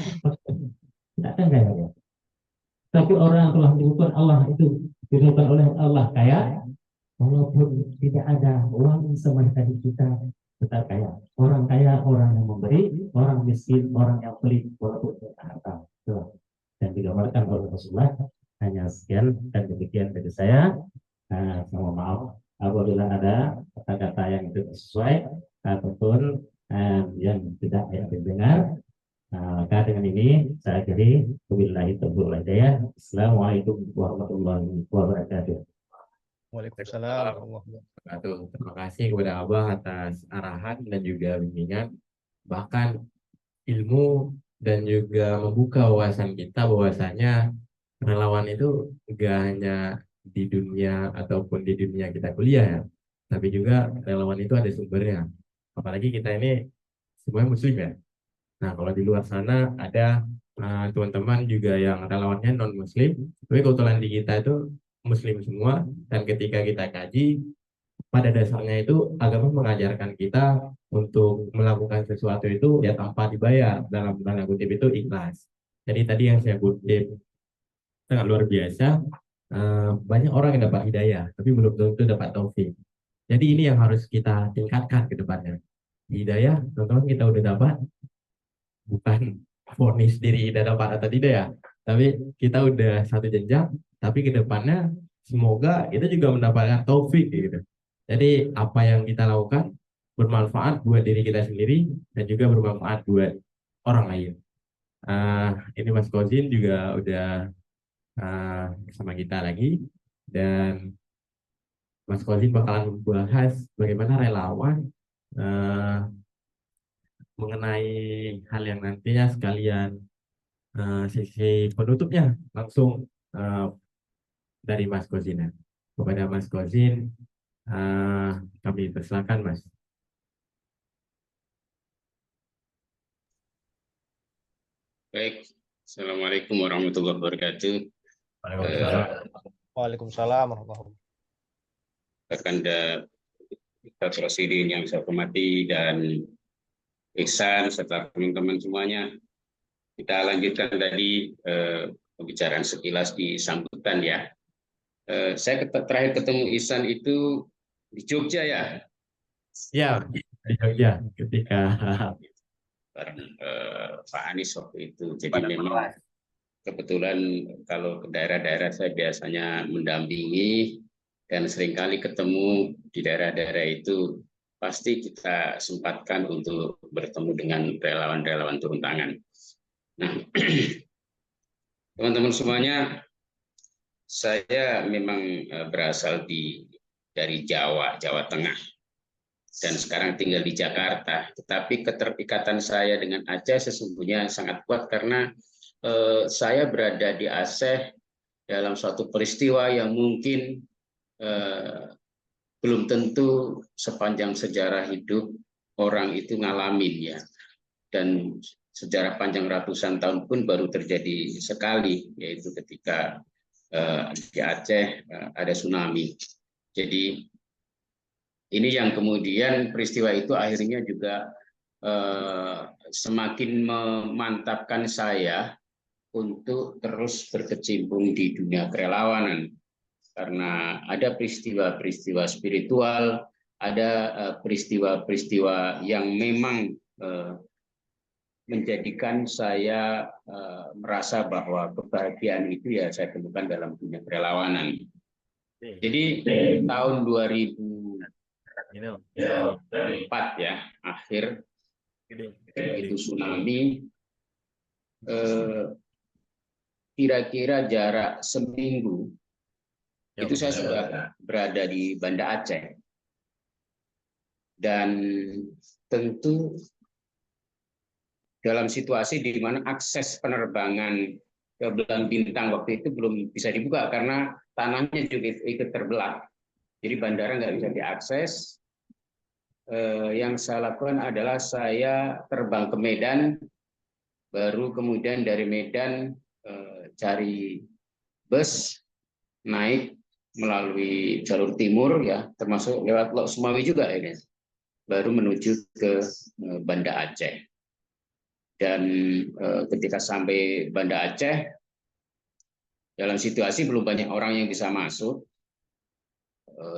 tidak akan kaya. Tapi orang yang telah ditentukan Allah itu ditentukan oleh Allah kaya, walaupun tidak ada uang sama tadi kita tetap kaya. Orang kaya orang yang memberi, orang miskin orang yang pelit walaupun tidak harta. Dan digambarkan oleh Rasulullah. Hanya sekian dan demikian dari saya. Mohon maaf apabila ada kata-kata yang tidak sesuai ataupun yang tidak didengar. Maka dengan ini saya akhiri. Wabillahi taufiq wal hidayah. Assalamualaikum warahmatullahi wabarakatuh. Waalaikumsalam warahmatullahi wabarakatuh. Terima kasih kepada Abah atas arahan dan juga bimbingan. Bahkan ilmu dan juga membuka wawasan kita bahwasanya relawan itu enggak hanya di dunia ataupun di dunia kita kuliah ya, tapi juga relawan itu ada sumbernya. Apalagi kita ini semuanya muslim ya. Nah, kalau di luar sana ada teman-teman juga yang relawannya non muslim, tapi kebetulan di kita itu muslim semua, dan ketika kita kaji pada dasarnya itu agama mengajarkan kita untuk melakukan sesuatu itu ya tanpa dibayar, dalam tanda kutip itu ikhlas. Jadi tadi yang saya kutip sangat luar biasa. Banyak orang yang dapat hidayah tapi belum tentu dapat taufik. Jadi ini yang harus kita tingkatkan ke depannya. Hidayah teman-teman kita udah dapat, bukan vonis diri tidak dapat atau tidak ya, tapi kita udah satu jenjang, tapi ke depannya semoga kita juga mendapatkan taufik gitu. Jadi apa yang kita lakukan bermanfaat buat diri kita sendiri dan juga bermanfaat buat orang lain. Ini Mas Kozin juga udah bersama kita lagi, dan Mas Kozin bakalan membahas bagaimana relawan mengenai hal yang nantinya sekalian sesi penutupnya langsung dari Mas Kozin. Kepada Mas Kozin kami persilakan Mas. Baik, Assalamualaikum warahmatullahi wabarakatuh. Waalaikumsalam warahmatullahi wabarakatuh. Rekan Ustaz Rosidin yang saya hormati dan Ihsan serta teman-teman semuanya. Kita lanjutkan tadi pembicaraan sekilas di sambutan ya. Saya terakhir ketemu Ihsan itu di Jogja ya. Ya, di Jogja ketika bareng Pak Anies waktu itu. Jadi memang kebetulan kalau ke daerah-daerah saya biasanya mendampingi dan seringkali ketemu di daerah-daerah itu, pasti kita sempatkan untuk bertemu dengan relawan-relawan turun tangan. Nah, teman-teman semuanya, saya memang berasal dari Jawa Tengah, dan sekarang tinggal di Jakarta. Tetapi keterikatan saya dengan Aceh sesungguhnya sangat kuat karena saya berada di Aceh dalam suatu peristiwa yang mungkin belum tentu sepanjang sejarah hidup orang itu ngalamin ya. Dan sejarah panjang ratusan tahun pun baru terjadi sekali, yaitu ketika di Aceh ada tsunami. Jadi ini yang kemudian peristiwa itu akhirnya juga semakin memantapkan saya untuk terus berkecimpung di dunia kerelawanan, karena ada peristiwa-peristiwa spiritual, ada peristiwa-peristiwa yang memang menjadikan saya merasa bahwa kebahagiaan itu ya saya temukan dalam dunia kerelawanan. Jadi tahun 2004 ya, akhir itu tsunami, kira-kira jarak seminggu itu saya sudah berada di Banda Aceh. Dan tentu dalam situasi di mana akses penerbangan ke Belang Bintang waktu itu belum bisa dibuka karena tanahnya juga ikut terbelah. Jadi bandara nggak bisa diakses. Yang saya lakukan adalah saya terbang ke Medan, baru kemudian dari Medan cari bus, naik melalui jalur timur ya, termasuk lewat Lok Sumawi juga ini, baru menuju ke Banda Aceh. Dan ketika sampai Banda Aceh, dalam situasi belum banyak orang yang bisa masuk,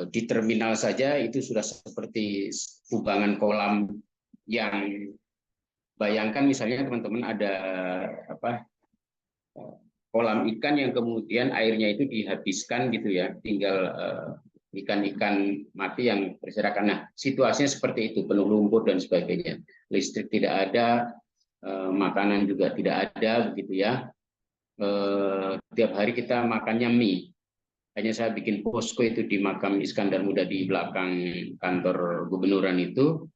di terminal saja itu sudah seperti kubangan kolam yang, bayangkan misalnya teman-teman ada kolam ikan yang kemudian airnya itu dihabiskan gitu ya, tinggal ikan-ikan mati yang berserakan. Nah, situasinya seperti itu, penuh lumpur dan sebagainya. Listrik tidak ada, makanan juga tidak ada begitu ya. Tiap hari kita makannya mie. Hanya saya bikin posko itu di makam Iskandar Muda di belakang kantor gubernuran itu.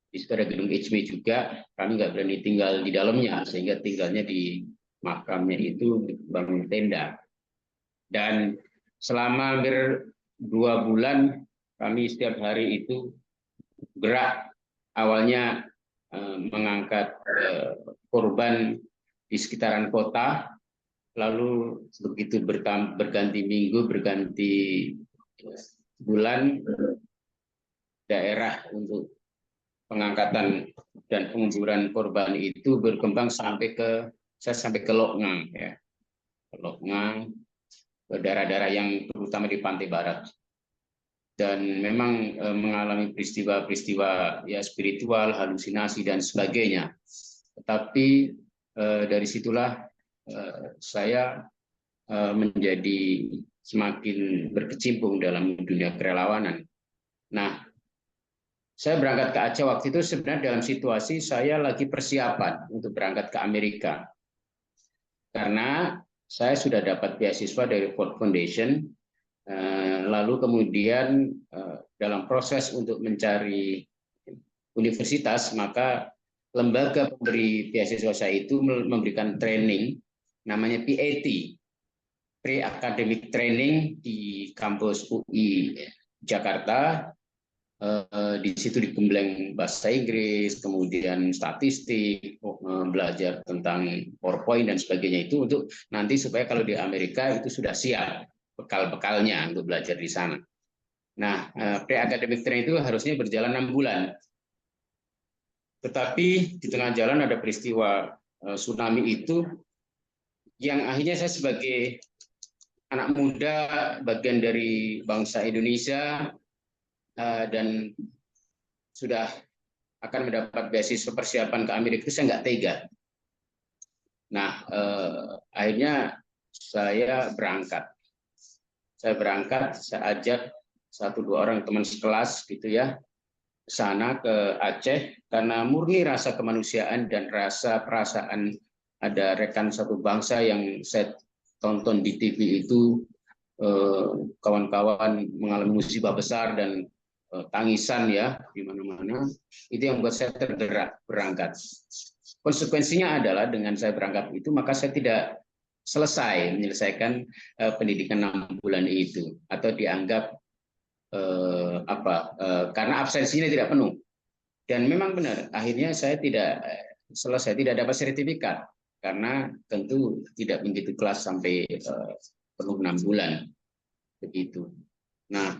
Di situ ada gedung HMI juga, kami nggak berani tinggal di dalamnya, sehingga tinggalnya di makamnya itu bangun tenda. Dan selama hampir 2 bulan kami setiap hari itu gerak, awalnya mengangkat korban di sekitaran kota, lalu begitu berganti minggu, berganti bulan, daerah untuk pengangkatan dan penguburan korban itu berkembang sampai ke Lokngang, ya, Lokngang, ke daerah-daerah yang terutama di pantai barat, dan memang mengalami peristiwa-peristiwa ya spiritual, halusinasi dan sebagainya. Tetapi dari situlah saya menjadi semakin berkecimpung dalam dunia kerelawanan. Nah, saya berangkat ke Aceh waktu itu sebenarnya dalam situasi saya lagi persiapan untuk berangkat ke Amerika. Karena saya sudah dapat beasiswa dari Ford Foundation, lalu kemudian dalam proses untuk mencari universitas, maka lembaga pemberi beasiswa saya itu memberikan training, namanya PAT, Pre-Academic Training, di kampus UI Jakarta. Di situ digembleng bahasa Inggris, kemudian statistik, belajar tentang PowerPoint dan sebagainya, itu untuk nanti supaya kalau di Amerika itu sudah siap bekal-bekalnya untuk belajar di sana. Nah, pre-academic training itu harusnya berjalan 6 bulan. Tetapi di tengah jalan ada peristiwa tsunami itu, yang akhirnya saya sebagai anak muda, bagian dari bangsa Indonesia, dan sudah akan mendapat beasiswa persiapan ke Amerika, itu saya nggak tega. Nah, akhirnya saya berangkat. Saya ajak 1-2 orang teman sekelas gitu ya, ke sana, ke Aceh, karena murni rasa kemanusiaan dan rasa perasaan ada rekan satu bangsa yang saya tonton di TV itu, kawan-kawan mengalami musibah besar dan tangisan ya di mana-mana, itu yang membuat saya tergerak berangkat. Konsekuensinya adalah dengan saya berangkat itu, maka saya tidak menyelesaikan pendidikan 6 bulan itu, atau dianggap karena absensinya tidak penuh. Dan memang benar, akhirnya saya tidak selesai, tidak dapat sertifikat, karena tentu tidak begitu kelas sampai penuh 6 bulan begitu. Nah,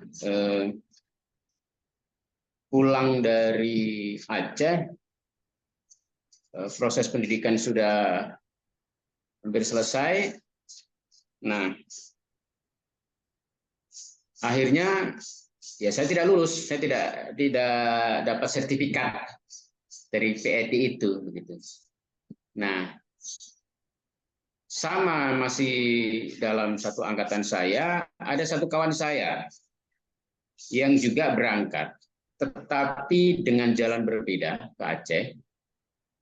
pulang dari Aceh, proses pendidikan sudah hampir selesai. Nah, akhirnya ya saya tidak lulus, saya tidak dapat sertifikat dari PAT itu begitu. Nah, sama masih dalam satu angkatan saya, ada satu kawan saya yang juga berangkat, tetapi dengan jalan berbeda ke Aceh.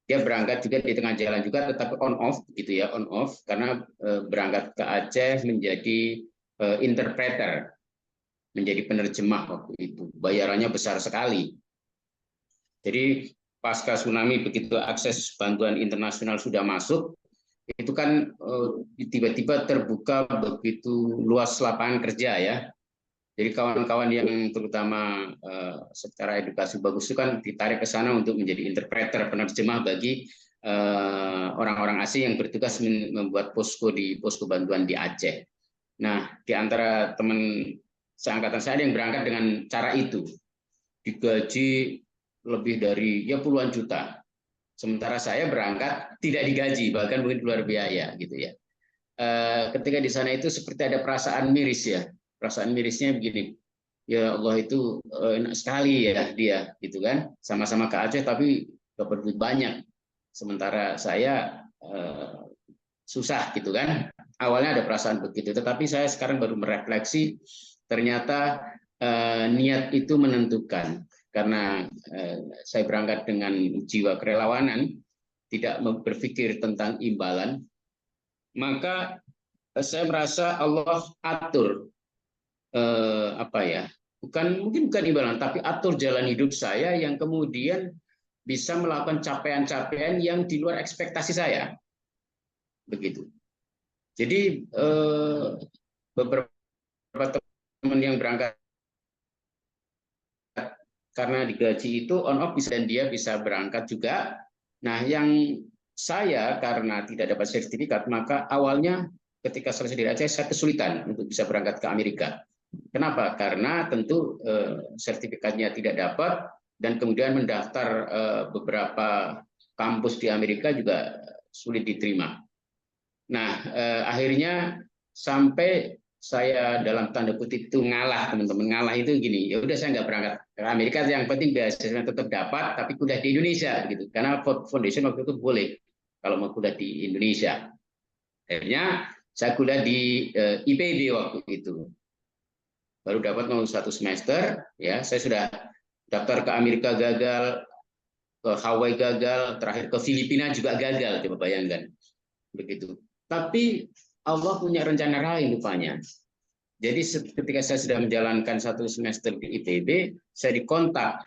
Dia berangkat juga di tengah jalan juga, tetapi on off gitu ya, on off, karena berangkat ke Aceh menjadi interpreter, menjadi penerjemah waktu itu. Bayarannya besar sekali. Jadi pasca tsunami, begitu akses bantuan internasional sudah masuk, itu kan tiba-tiba terbuka begitu luas lapangan kerja ya. Jadi kawan-kawan yang terutama secara edukasi bagus itu kan ditarik ke sana untuk menjadi interpreter, penerjemah bagi orang-orang asing yang bertugas membuat posko bantuan di Aceh. Nah, di antara teman seangkatan saya ada yang berangkat dengan cara itu, digaji lebih dari ya puluhan juta. Sementara saya berangkat tidak digaji, bahkan mungkin keluar biaya gitu ya. Ketika di sana itu seperti ada perasaan miris ya. Perasaan mirisnya begini, ya Allah itu enak sekali ya dia gitu kan, sama-sama ke Aceh tapi dapat duit banyak, sementara saya susah gitu kan. Awalnya ada perasaan begitu, tetapi saya sekarang baru merefleksi, ternyata niat itu menentukan, karena saya berangkat dengan jiwa kerelawanan, tidak berpikir tentang imbalan, maka saya merasa Allah atur bukan imbalan, tapi atur jalan hidup saya yang kemudian bisa melakukan capaian-capaian yang di luar ekspektasi saya. Begitu. Jadi beberapa teman yang berangkat karena digaji itu on off dan dia bisa berangkat juga. Nah, yang saya karena tidak dapat sertifikat, maka awalnya ketika selesai dari Aceh saya kesulitan untuk bisa berangkat ke Amerika. Kenapa? Karena tentu sertifikatnya tidak dapat dan kemudian mendaftar beberapa kampus di Amerika juga sulit diterima. Nah, akhirnya sampai saya dalam tanda kutip itu ngalah, teman-teman. Ngalah itu gini, ya udah saya nggak berangkat ke Amerika, yang penting beasiswa tetap dapat, tapi kuliah di Indonesia gitu. Karena foundation waktu itu boleh kalau mau kuliah di Indonesia. Akhirnya saya kuliah di IPB waktu itu. Baru dapat mau 1 semester, ya saya sudah daftar ke Amerika gagal, ke Hawaii gagal, terakhir ke Filipina juga gagal, coba bayangkan. Begitu. Tapi Allah punya rencana lain rupanya. Jadi ketika saya sudah menjalankan 1 semester di IPB, saya dikontak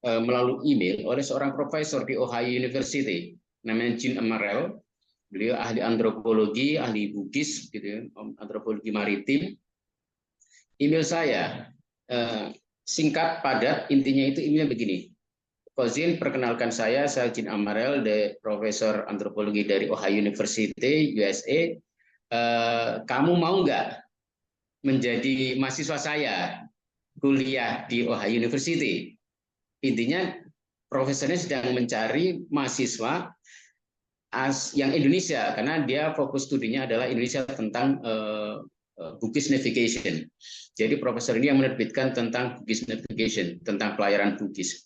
melalui email oleh seorang profesor di Ohio University, namanya Jean Amarel. Beliau ahli antropologi, ahli Bugis, gitu ya, antropologi maritim. Email saya singkat, padat, intinya itu emailnya begini. Kozin, perkenalkan saya Jean Amarel, profesor antropologi dari Ohio University, USA. Kamu mau nggak menjadi mahasiswa saya kuliah di Ohio University? Intinya profesornya sedang mencari mahasiswa yang Indonesia karena dia fokus studinya adalah Indonesia tentang Bugis Navigation. Jadi profesor ini yang menerbitkan tentang Bugis Navigation, tentang pelayaran Bugis.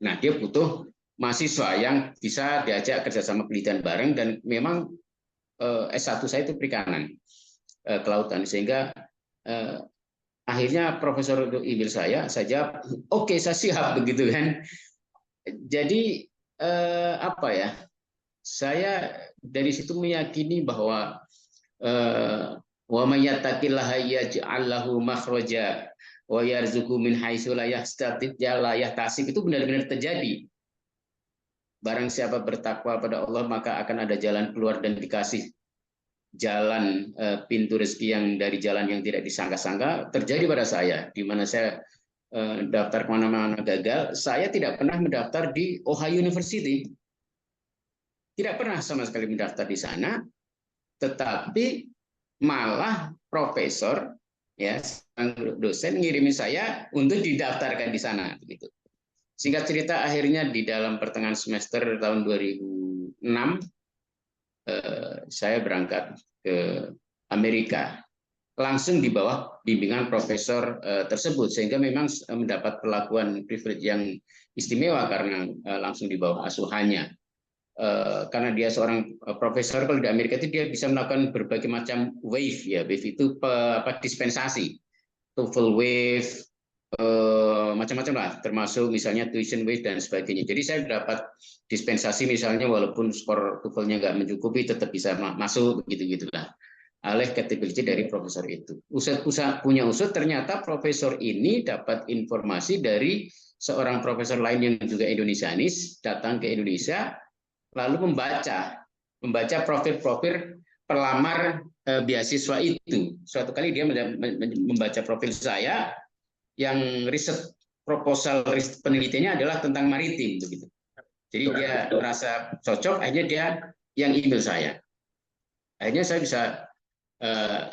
Nah, dia butuh mahasiswa yang bisa diajak kerjasama penelitian bareng, dan memang S1 saya itu perikanan, kelautan, sehingga akhirnya profesor itu email saya jawab, oke, saya siap, begitu kan. Jadi apa ya? Saya dari situ meyakini bahwa wa may yattaqillaha yaj'al lahu makhraja wa yarzuqhu min haitsu la yahtasib, itu benar-benar terjadi. Barang siapa bertakwa pada Allah, maka akan ada jalan keluar dan dikasih jalan pintu rezeki yang dari jalan yang tidak disangka-sangka. Terjadi pada saya, di mana saya daftar kemana-mana gagal. Saya tidak pernah mendaftar di Ohio University. Tidak pernah sama sekali mendaftar di sana, tetapi malah profesor, ya, dosen ngirimin saya untuk didaftarkan di sana, begitu. Singkat cerita, akhirnya di dalam pertengahan semester tahun 2006 saya berangkat ke Amerika, langsung di bawah bimbingan profesor tersebut, sehingga memang mendapat perlakuan privilege yang istimewa karena langsung di bawah asuhannya. Karena dia seorang profesor, kalau di Amerika itu dia bisa melakukan berbagai macam wave, ya, wave itu dispensasi, TOEFL wave, macam-macam lah, termasuk misalnya tuition wave dan sebagainya. Jadi saya dapat dispensasi misalnya walaupun skor TOEFL-nya nggak mencukupi tetap bisa masuk, begitu-gitulah. Oleh capability dari profesor itu. Punya usut, ternyata profesor ini dapat informasi dari seorang profesor lain yang juga Indonesianis, datang ke Indonesia, lalu membaca profil-profil pelamar beasiswa itu. Suatu kali dia membaca profil saya, yang riset proposal penelitiannya adalah tentang maritim, begitu. Jadi dia merasa cocok, akhirnya dia yang email saya. Akhirnya saya bisa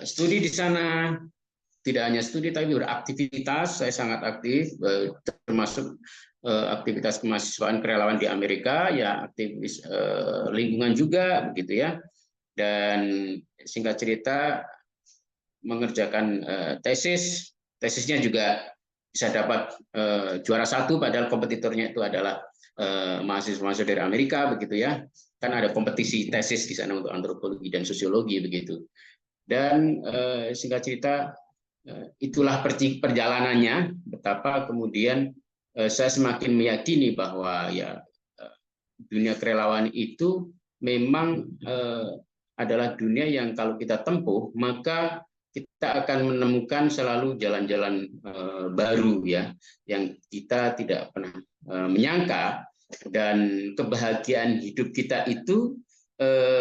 studi di sana. Tidak hanya studi tapi beraktivitas. Saya sangat aktif, termasuk aktivitas kemahasiswaan kerelawan di Amerika, ya, aktivis lingkungan juga, begitu ya. Dan singkat cerita mengerjakan tesisnya juga bisa dapat juara 1, padahal kompetitornya itu adalah mahasiswa dari Amerika, begitu ya. Kan ada kompetisi tesis di sana untuk antropologi dan sosiologi, begitu. Dan singkat cerita itulah perjalanannya, betapa kemudian saya semakin meyakini bahwa ya dunia kerelawan itu memang adalah dunia yang kalau kita tempuh, maka kita akan menemukan selalu jalan-jalan baru, ya, yang kita tidak pernah menyangka dan kebahagiaan hidup kita itu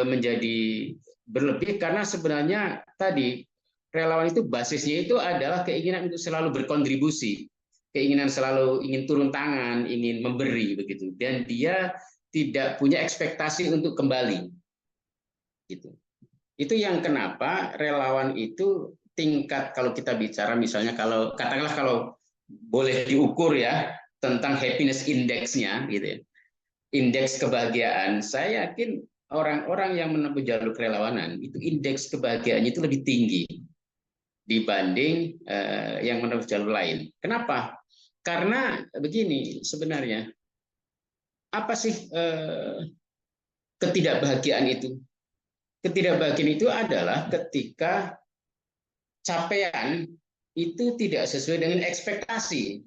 menjadi berlebih, karena sebenarnya tadi relawan itu basisnya itu adalah keinginan untuk selalu berkontribusi, keinginan selalu ingin turun tangan, ingin memberi begitu, dan dia tidak punya ekspektasi untuk kembali gitu. Itu yang kenapa relawan itu tingkat, kalau kita bicara misalnya, kalau katakanlah kalau boleh diukur ya tentang happiness index-nya gitu ya, indeks kebahagiaan, saya yakin orang-orang yang menempuh jalur kerelawanan itu indeks kebahagiaannya itu lebih tinggi dibanding yang menempuh jalur lain. Kenapa? Karena begini sebenarnya, apa sih ketidakbahagiaan itu? Ketidakbahagiaan itu adalah ketika capaian itu tidak sesuai dengan ekspektasi,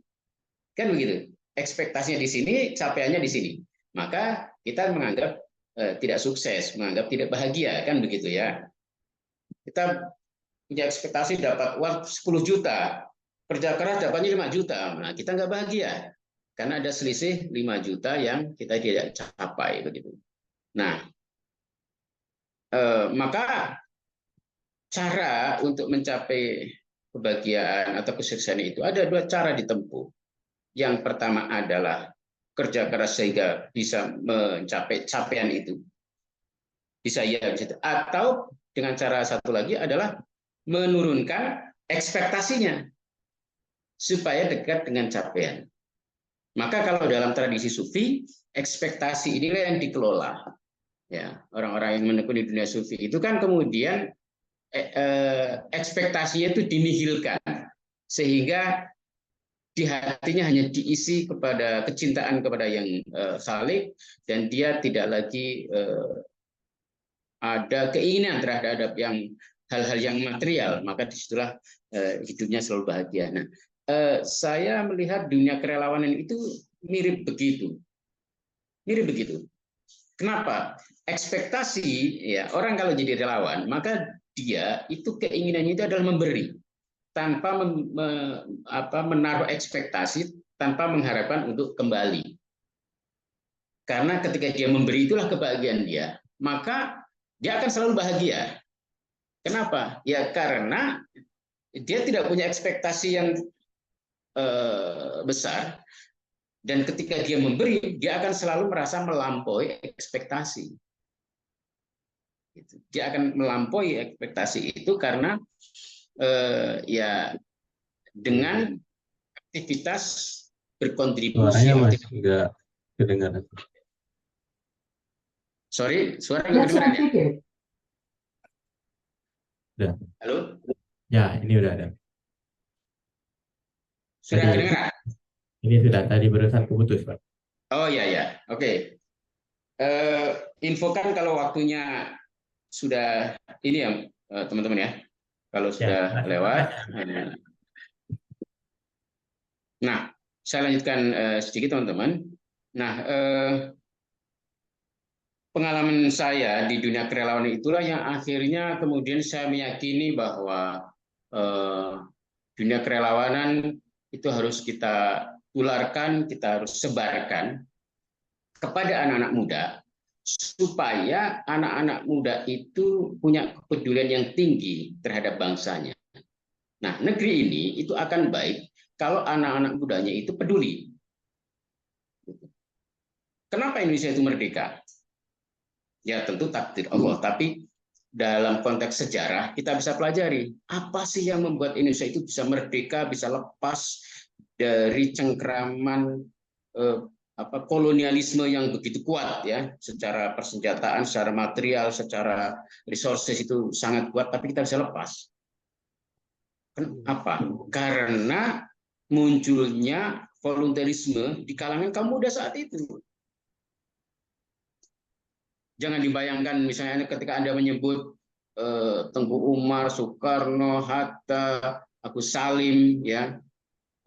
kan begitu? Ekspektasinya di sini, capaiannya di sini, maka kita menganggap tidak sukses, menganggap tidak bahagia, kan begitu ya? Kita punya ekspektasi dapat uang 10 juta, kerja keras dapatnya 5 juta, nah kita nggak bahagia karena ada selisih 5 juta yang kita tidak capai begitu. Nah, maka cara untuk mencapai kebahagiaan atau kesuksesan itu ada dua cara ditempuh. Yang pertama adalah kerja keras sehingga bisa mencapai capaian itu. Bisa ya, atau dengan cara satu lagi adalah menurunkan ekspektasinya supaya dekat dengan capaian. Maka kalau dalam tradisi sufi, ekspektasi inilah yang dikelola. Ya, orang-orang yang menekuni dunia sufi itu kan kemudian ekspektasinya itu dinihilkan sehingga di hatinya hanya diisi kepada kecintaan kepada yang khalik, dan dia tidak lagi ada keinginan terhadap yang hal-hal yang material, maka disitulah hidupnya selalu bahagia. Nah, saya melihat dunia kerelawanan itu mirip begitu. Mirip begitu. Kenapa? Ekspektasi ya, orang kalau jadi relawan, maka dia itu keinginannya itu adalah memberi tanpa menaruh ekspektasi, tanpa mengharapkan untuk kembali. Karena ketika dia memberi itulah kebahagiaan dia, maka dia akan selalu bahagia. Kenapa? Ya karena dia tidak punya ekspektasi yang besar, dan ketika dia memberi, dia akan selalu merasa melampaui ekspektasi. Dia akan melampaui ekspektasi itu karena ya dengan aktivitas berkontribusi. Suaranya Mas nggak kedengaran. Sorry, suara nggak kedengaran ya? Udah. Halo? Ya, ini udah ada. Sudah Tadi- kedengaran? Ini sudah tadi barusan keputus, Pak. Oh ya ya, oke. Infokan kalau waktunya sudah ini ya teman-teman ya. Kalau sudah lewat. Nah, saya lanjutkan sedikit teman-teman. Nah, pengalaman saya di dunia kerelawanan itulah yang akhirnya kemudian saya meyakini bahwa dunia kerelawanan itu harus kita tularkan, kita harus sebarkan kepada anak-anak muda, supaya anak-anak muda itu punya kepedulian yang tinggi terhadap bangsanya. Nah, negeri ini itu akan baik kalau anak-anak mudanya itu peduli. Kenapa Indonesia itu merdeka? Ya tentu takdir Allah, tapi dalam konteks sejarah kita bisa pelajari apa sih yang membuat Indonesia itu bisa merdeka, bisa lepas dari cengkraman kolonialisme yang begitu kuat ya, secara persenjataan, secara material, secara resources itu sangat kuat, tapi kita bisa lepas. Apa? Karena munculnya volunteerisme di kalangan kaum muda saat itu. Jangan dibayangkan misalnya ketika Anda menyebut Tengku Umar, Soekarno, Hatta, Agus Salim, ya,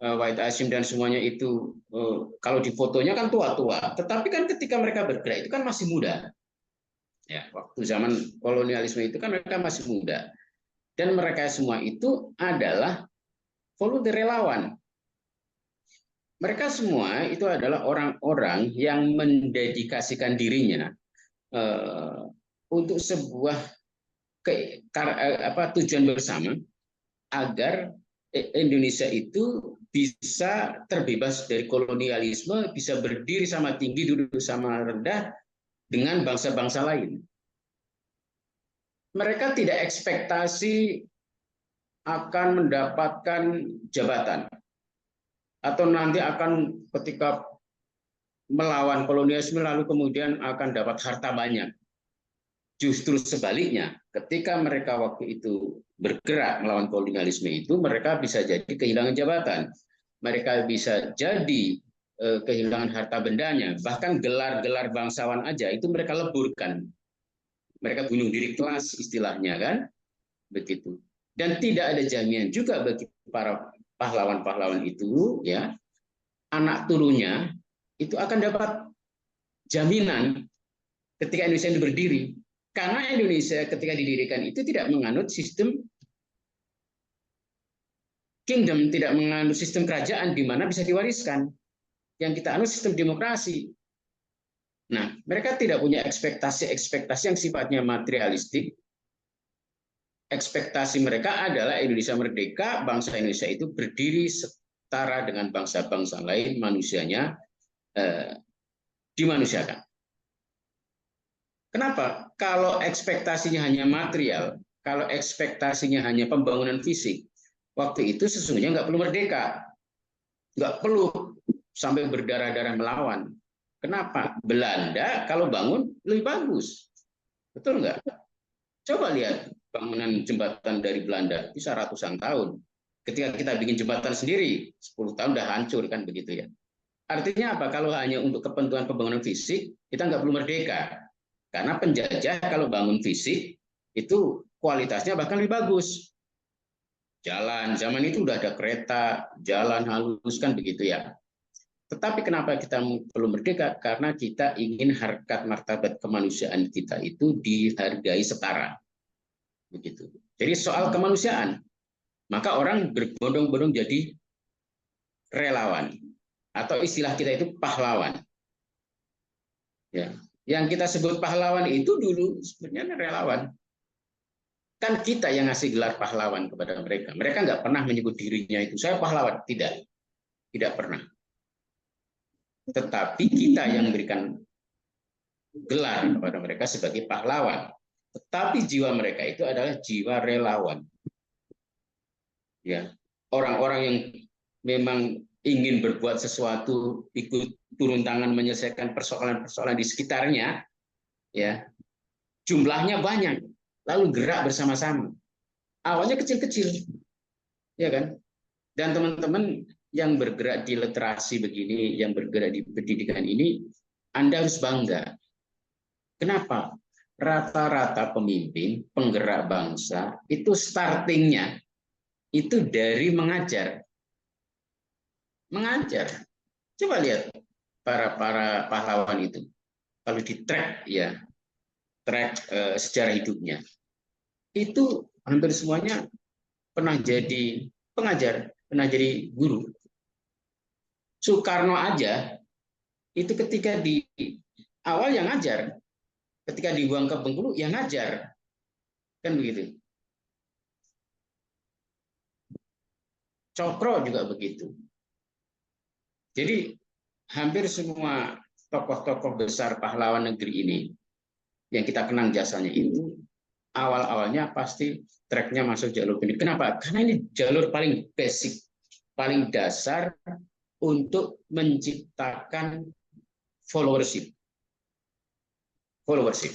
Wahid Hasyim dan semuanya itu kalau di fotonya kan tua-tua, tetapi kan ketika mereka bergerak itu kan masih muda. Ya, waktu zaman kolonialisme itu kan mereka masih muda. Dan mereka semua itu adalah volunteer relawan. Mereka semua itu adalah orang-orang yang mendedikasikan dirinya untuk sebuah tujuan bersama agar Indonesia itu bisa terbebas dari kolonialisme, bisa berdiri sama tinggi, duduk sama rendah dengan bangsa-bangsa lain. Mereka tidak ekspektasi akan mendapatkan jabatan atau nanti akan ketika melawan kolonialisme lalu kemudian akan dapat harta banyak. Justru sebaliknya, ketika mereka waktu itu bergerak melawan kolonialisme itu, mereka bisa jadi kehilangan jabatan. Mereka bisa jadi kehilangan harta bendanya. Bahkan gelar-gelar bangsawan aja itu mereka leburkan. Mereka bunuh diri kelas istilahnya kan. Begitu. Dan tidak ada jaminan juga bagi para pahlawan-pahlawan itu, ya, anak turunnya itu akan dapat jaminan ketika Indonesia itu berdiri. Karena Indonesia ketika didirikan itu tidak menganut sistem kingdom, tidak menganut sistem kerajaan di mana bisa diwariskan. Yang kita anut sistem demokrasi. Nah, mereka tidak punya ekspektasi-ekspektasi yang sifatnya materialistik. Ekspektasi mereka adalah Indonesia merdeka, bangsa Indonesia itu berdiri setara dengan bangsa-bangsa lain, manusianya dimanusiakan. Kenapa? Kalau ekspektasinya hanya material, kalau ekspektasinya hanya pembangunan fisik, waktu itu sesungguhnya nggak perlu merdeka, nggak perlu sampai berdarah-darah melawan. Kenapa? Belanda kalau bangun lebih bagus, betul nggak? Coba lihat bangunan jembatan dari Belanda bisa ratusan tahun. Ketika kita bikin jembatan sendiri, 10 tahun udah hancur kan begitu ya. Artinya apa? Kalau hanya untuk kepentingan pembangunan fisik, kita nggak perlu merdeka. Karena penjajah kalau bangun fisik itu kualitasnya bahkan lebih bagus. Jalan, zaman itu udah ada kereta, jalan halus kan begitu ya. Tetapi kenapa kita perlu merdeka? Karena kita ingin harkat martabat kemanusiaan kita itu dihargai setara. Begitu. Jadi soal kemanusiaan, maka orang berbondong-bondong jadi relawan. Atau istilah kita itu pahlawan. Ya. Yang kita sebut pahlawan itu dulu sebenarnya relawan. Kan kita yang ngasih gelar pahlawan kepada mereka. Mereka nggak pernah menyebut dirinya itu, saya pahlawan. Tidak. Tidak pernah. Tetapi kita yang memberikan gelar kepada mereka sebagai pahlawan. Tetapi jiwa mereka itu adalah jiwa relawan. Ya. Orang-orang yang memang ingin berbuat sesuatu, ikut turun tangan menyelesaikan persoalan-persoalan di sekitarnya, ya, jumlahnya banyak, lalu gerak bersama-sama. Awalnya kecil-kecil, ya kan? Dan teman-teman yang bergerak di literasi begini, yang bergerak di pendidikan ini, Anda harus bangga. Kenapa? Rata-rata pemimpin, penggerak bangsa, itu startingnya itu dari mengajar. Mengajar. Coba lihat para pahlawan itu. Kalau di track ya, track sejarah hidupnya. Itu hampir semuanya pernah jadi pengajar, pernah jadi guru. Soekarno aja itu ketika di awal yang ngajar, ketika dibuang ke Bengkulu yang ngajar. Kan begitu. Cokro juga begitu. Jadi hampir semua tokoh-tokoh besar pahlawan negeri ini yang kita kenang jasanya itu awal-awalnya pasti tracknya masuk jalur pendidikan. Kenapa? Karena ini jalur paling basic, paling dasar untuk menciptakan followership. Followership.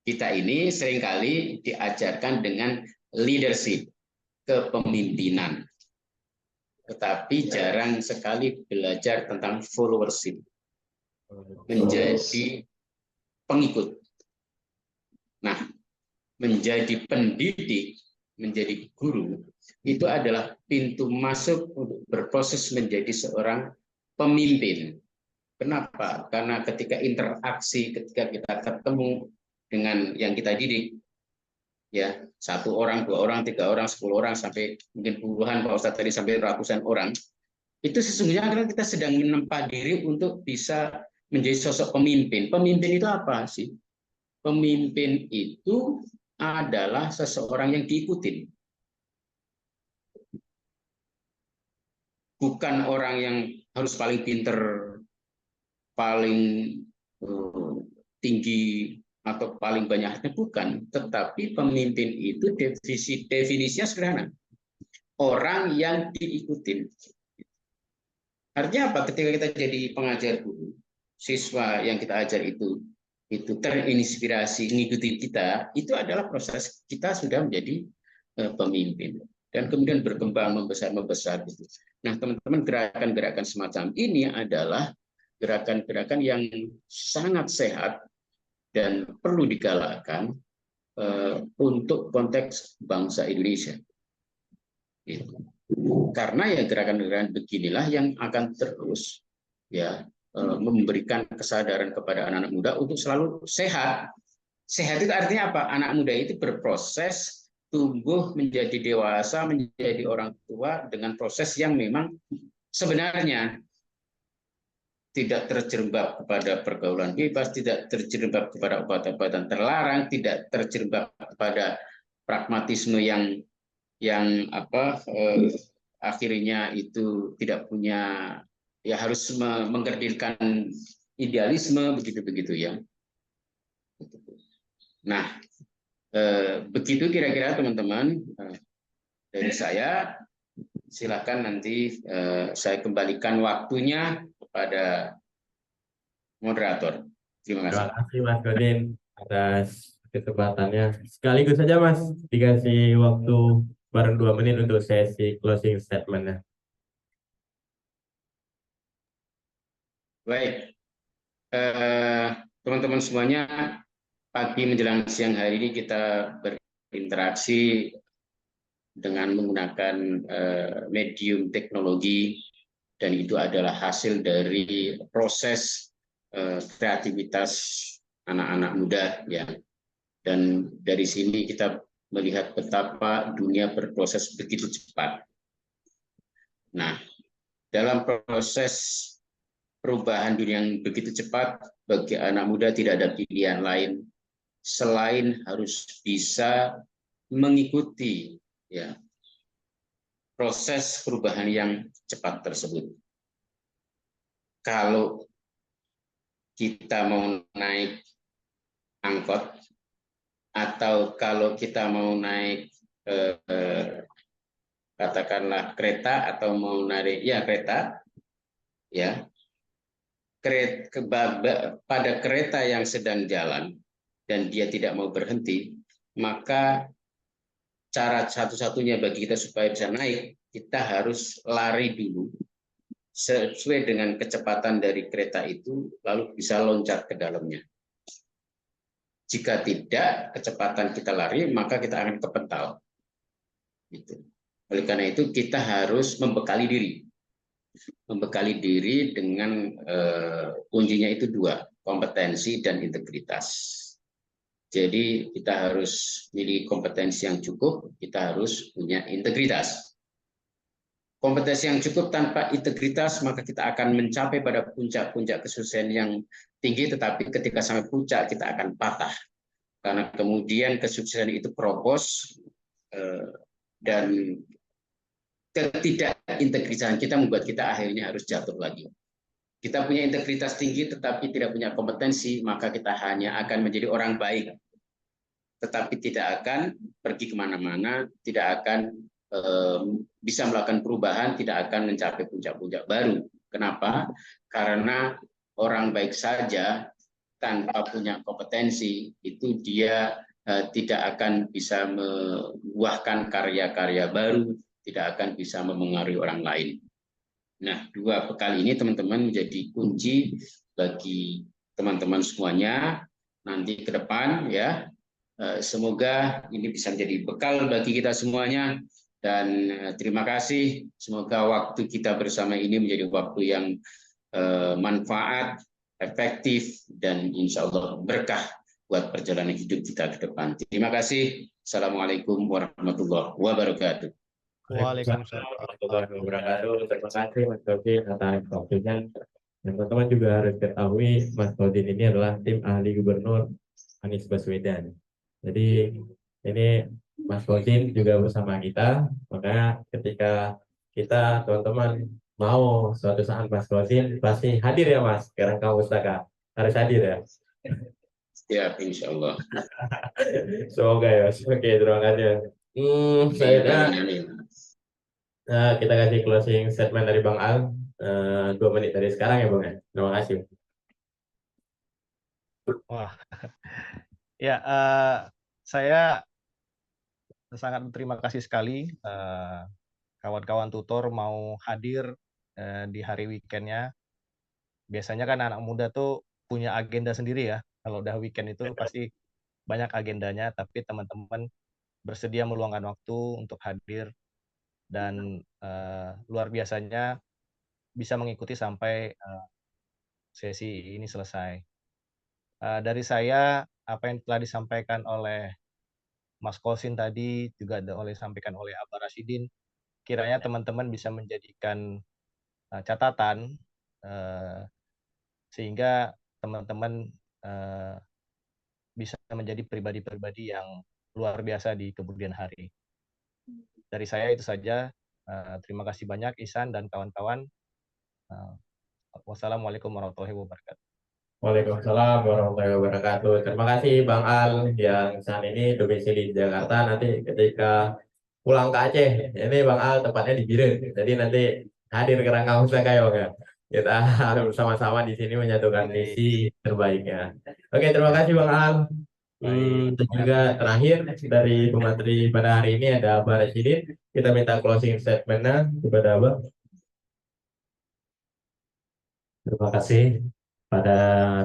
Kita ini seringkali diajarkan dengan leadership, kepemimpinan. Tetapi jarang sekali belajar tentang followership, menjadi pengikut. Nah, menjadi pendidik, menjadi guru, itu adalah pintu masuk untuk berproses menjadi seorang pemimpin. Kenapa? Karena ketika interaksi, ketika kita ketemu dengan yang kita didik, ya 1 orang, 2 orang, 3 orang, 10 orang, sampai mungkin puluhan, Pak Ustadz tadi sampai ratusan orang, itu sesungguhnya adalah kita sedang menempa diri untuk bisa menjadi sosok pemimpin. Pemimpin itu apa sih? Pemimpin itu adalah seseorang yang diikutin. Bukan orang yang harus paling pinter, paling tinggi, atau paling banyaknya, bukan. Tetapi pemimpin itu definisinya sederhana. Orang yang diikutin. Artinya apa? Ketika kita jadi pengajar guru, siswa yang kita ajar itu terinspirasi mengikuti kita, itu adalah proses kita sudah menjadi pemimpin. Dan kemudian berkembang, membesar gitu. Nah, teman-teman, gerakan-gerakan semacam ini adalah gerakan-gerakan yang sangat sehat dan perlu digalakkan untuk konteks bangsa Indonesia. Gitu. Karena ya gerakan-gerakan beginilah yang akan terus ya memberikan kesadaran kepada anak-anak muda untuk selalu sehat. Sehat itu artinya apa? Anak muda itu berproses tumbuh menjadi dewasa, menjadi orang tua dengan proses yang memang sebenarnya tidak terjerembab kepada pergaulan bebas, tidak terjerembab kepada obat-obatan terlarang, tidak terjerembab kepada pragmatisme yang akhirnya itu tidak punya, ya harus mengkerdilkan idealisme, begitu ya. Nah, begitu kira-kira teman-teman dari saya. Silakan nanti saya kembalikan waktunya kepada moderator. Terima kasih. Terima kasih Mas Godin atas kesempatannya. Sekaligus saja Mas, dikasih waktu bareng 2 menit untuk sesi closing statement-nya. Baik, teman-teman semuanya, pagi menjelang siang hari ini kita berinteraksi dengan menggunakan medium teknologi, dan itu adalah hasil dari proses kreativitas anak-anak muda ya. Dan dari sini kita melihat betapa dunia berproses begitu cepat. Nah, dalam proses perubahan dunia yang begitu cepat, bagi anak muda tidak ada pilihan lain selain harus bisa mengikuti ya proses perubahan yang cepat tersebut. Kalau kita mau naik angkot, atau kalau kita mau naik katakanlah kereta, atau mau naik kereta ya, pada kereta yang sedang jalan dan dia tidak mau berhenti, maka cara satu-satunya bagi kita supaya bisa naik, kita harus lari dulu sesuai dengan kecepatan dari kereta itu, lalu bisa loncat ke dalamnya. Jika tidak, kecepatan kita lari, maka kita akan kepental. Gitu. Oleh karena itu, kita harus membekali diri. Membekali diri dengan kuncinya itu 2, kompetensi dan integritas. Jadi kita harus milih kompetensi yang cukup, kita harus punya integritas. Kompetensi yang cukup tanpa integritas, maka kita akan mencapai pada puncak-puncak kesuksesan yang tinggi, tetapi ketika sampai puncak kita akan patah. Karena kemudian kesuksesan itu propos, dan ketidakintegritasan kita membuat kita akhirnya harus jatuh lagi. Kita punya integritas tinggi tetapi tidak punya kompetensi, maka kita hanya akan menjadi orang baik, tetapi tidak akan pergi kemana-mana, tidak akan bisa melakukan perubahan, tidak akan mencapai puncak-puncak baru. Kenapa? Karena orang baik saja tanpa punya kompetensi, itu dia tidak akan bisa membuahkan karya-karya baru, tidak akan bisa memengaruhi orang lain. Nah, 2 bekal ini teman-teman menjadi kunci bagi teman-teman semuanya nanti ke depan ya. Semoga ini bisa menjadi bekal bagi kita semuanya, dan terima kasih. Semoga waktu kita bersama ini menjadi waktu yang manfaat, efektif, dan insya Allah berkah buat perjalanan hidup kita ke depan. Terima kasih. Assalamualaikum warahmatullahi wabarakatuh. Waalaikumsalam. warahmatullahi wabarakatuh. Terima kasih Mas Kodin atas waktunya. Dan teman-teman juga harus ketahui Mas Kodin ini adalah tim ahli Gubernur Anies Baswedan. Jadi ini Mas Kodin juga bersama kita. Maka ketika kita teman-teman mau suatu saat Mas Kodin pasti hadir ya Mas. Sekarang kamu pustaka harus hadir ya. Siap, insya Allah. Semoga ya. Oke, terima kasih. Saya Amin. kita kasih closing statement dari Bang Al 2 menit dari sekarang ya Bang ya. Terima kasih. Wah, ya saya sangat berterima kasih sekali kawan-kawan tutor mau hadir di hari weekendnya. Biasanya kan anak muda tuh punya agenda sendiri ya. Kalau udah weekend itu pasti banyak agendanya, tapi teman-teman bersedia meluangkan waktu untuk hadir dan luar biasanya bisa mengikuti sampai sesi ini selesai. Dari saya, apa yang telah disampaikan oleh Mas Kosin tadi, juga disampaikan oleh Abah Rashidin, kiranya teman-teman bisa menjadikan catatan sehingga teman-teman bisa menjadi pribadi-pribadi yang luar biasa di kemudian hari. Dari saya itu saja. Terima kasih banyak Ihsan dan kawan-kawan. Wassalamualaikum warahmatullahi wabarakatuh. Waalaikumsalam warahmatullahi wabarakatuh. Terima kasih Bang Al yang saat ini domisili di Jakarta. Nanti ketika pulang ke Aceh, ini Bang Al tepatnya di Biren. Jadi nanti hadir ke Rangka Pustaka ya Bang ya. Kita harus bersama-sama di sini menyatukan misi terbaiknya. Oke, terima kasih Bang Al. Dan juga terakhir dari pemateri pada hari ini ada Abah Rashidin. Kita minta closing statement-nya kepada Abah. Terima kasih pada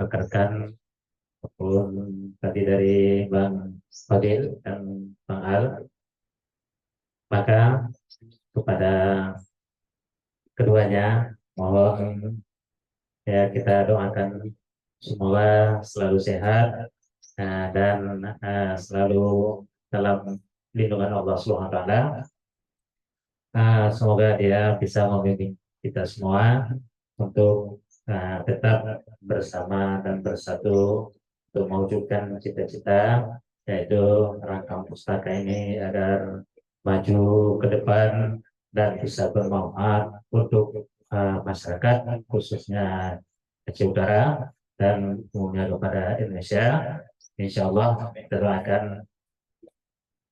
rekan-rekan maupun tadi dari Bang Fadil dan Bang Al. Maka kepada keduanya mohon ya kita doakan semoga selalu sehat dan selalu dalam lindungan Allah Subhanahu wa taala. Semoga dia bisa membimbing kita semua untuk tetap bersama dan bersatu untuk mewujudkan cita-cita, yaitu Rangka Pustaka ini agar maju ke depan dan bisa bermanfaat untuk masyarakat khususnya Aceh Utara dan umumnya kepada Indonesia. Insya Allah kita doakan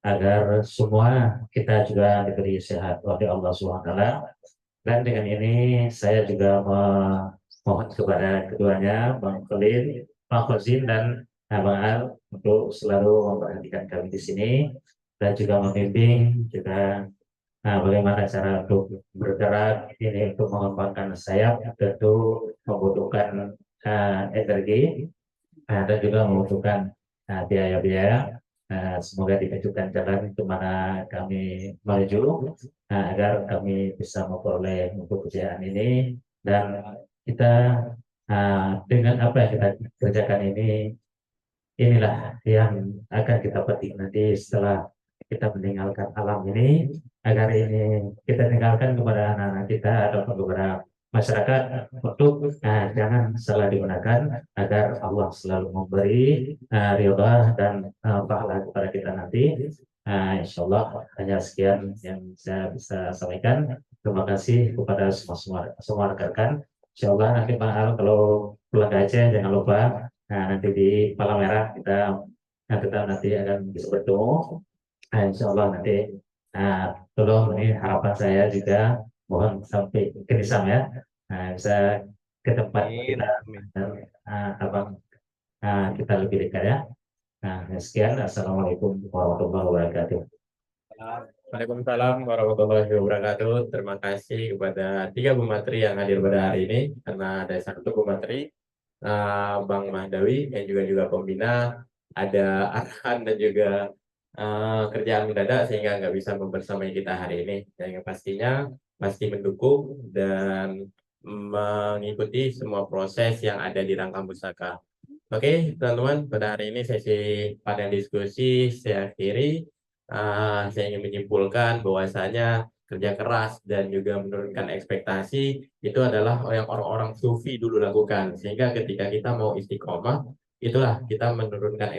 agar semua kita juga diberi sehat oleh Allah SWT. Dan dengan ini saya juga mohon kepada keduanya, Bang Khalil, Bang Khozin, dan Bang Al untuk selalu memperhatikan kami di sini dan juga membimbing juga bagaimana cara untuk bergerak ini untuk mengembangkan sayap. Tentu membutuhkan energi dan juga membutuhkan biaya-biaya. Semoga ditunjukkan jalan kemana kami menuju agar kami bisa memperoleh untuk kejayaan ini, dan kita dengan apa yang kita kerjakan inilah yang akan kita petik nanti setelah kita meninggalkan alam ini, agar ini kita tinggalkan kepada anak-anak kita atau kepada masyarakat untuk jangan salah digunakan, agar Allah selalu memberi ridha dan pahala kepada kita nanti. Insya Allah hanya sekian yang saya bisa sampaikan. Terima kasih kepada semua rekan-rekan. Insya Allah nanti Pak Al kalau pulang ke Aceh jangan lupa nanti di Palang Merah kita nanti akan bisa bertemu. Insya Allah nanti tolong ini harapan saya juga mohon sampai ke Nisam ya, bisa ke tempat kita dan abang kita lebih dekat ya. Sekian, assalamualaikum warahmatullahi wabarakatuh. Waalaikumsalam warahmatullahi wabarakatuh. Terima kasih kepada 3 pemateri yang hadir pada hari ini, karena ada 1 pemateri Bang Mahdawi yang juga pembina, ada arahan dan juga kerjaan mendadak sehingga nggak bisa membersamai kita hari ini. Dan yang pastinya pasti mendukung dan mengikuti semua proses yang ada di Rangka Pustaka. Oke, teman-teman, pada hari ini sesi panel diskusi saya akhiri. Saya ingin menyimpulkan bahwasanya kerja keras dan juga menurunkan ekspektasi itu adalah yang orang-orang sufi dulu lakukan. Sehingga ketika kita mau istiqomah, itulah kita menurunkan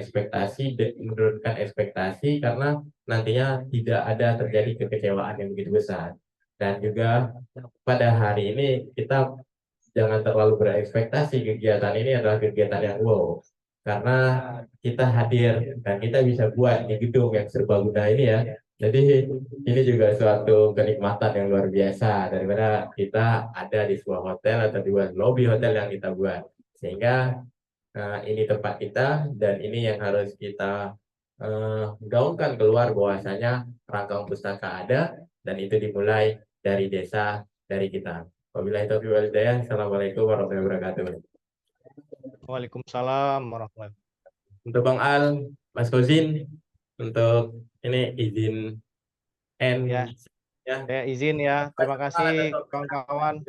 ekspektasi karena nantinya tidak ada terjadi kekecewaan yang begitu besar. Dan juga pada hari ini kita jangan terlalu berekspektasi kegiatan ini adalah kegiatan yang wow. Karena kita hadir dan kita bisa buat di gedung yang serbaguna ini ya. Jadi ini juga suatu kenikmatan yang luar biasa daripada kita ada di sebuah hotel atau di lobi hotel yang kita buat. Sehingga ini tempat kita dan ini yang harus kita gaungkan keluar bahwasanya rangkaian pustaka ada dan itu dimulai dari desa, dari kita. Wabillahi taufiq wal hidayah. Assalamualaikum warahmatullahi wabarakatuh. Waalaikumsalam warahmatullahi wabarakatuh. Untuk Bang Al, Mas Kozin, untuk ini izin end Ya. ya. Saya izin ya. Terima kasih kawan-kawan.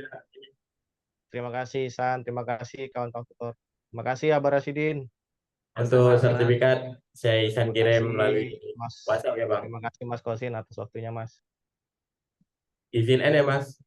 Terima kasih San, terima kasih kawan-kawan tutor. Terima kasih Abah Rasidin. Untuk sertifikat saya Isan kirim melalui Mas. WhatsApp ya Bang. Terima kasih Mas Kosin atas waktunya Mas. Izin end ya Mas.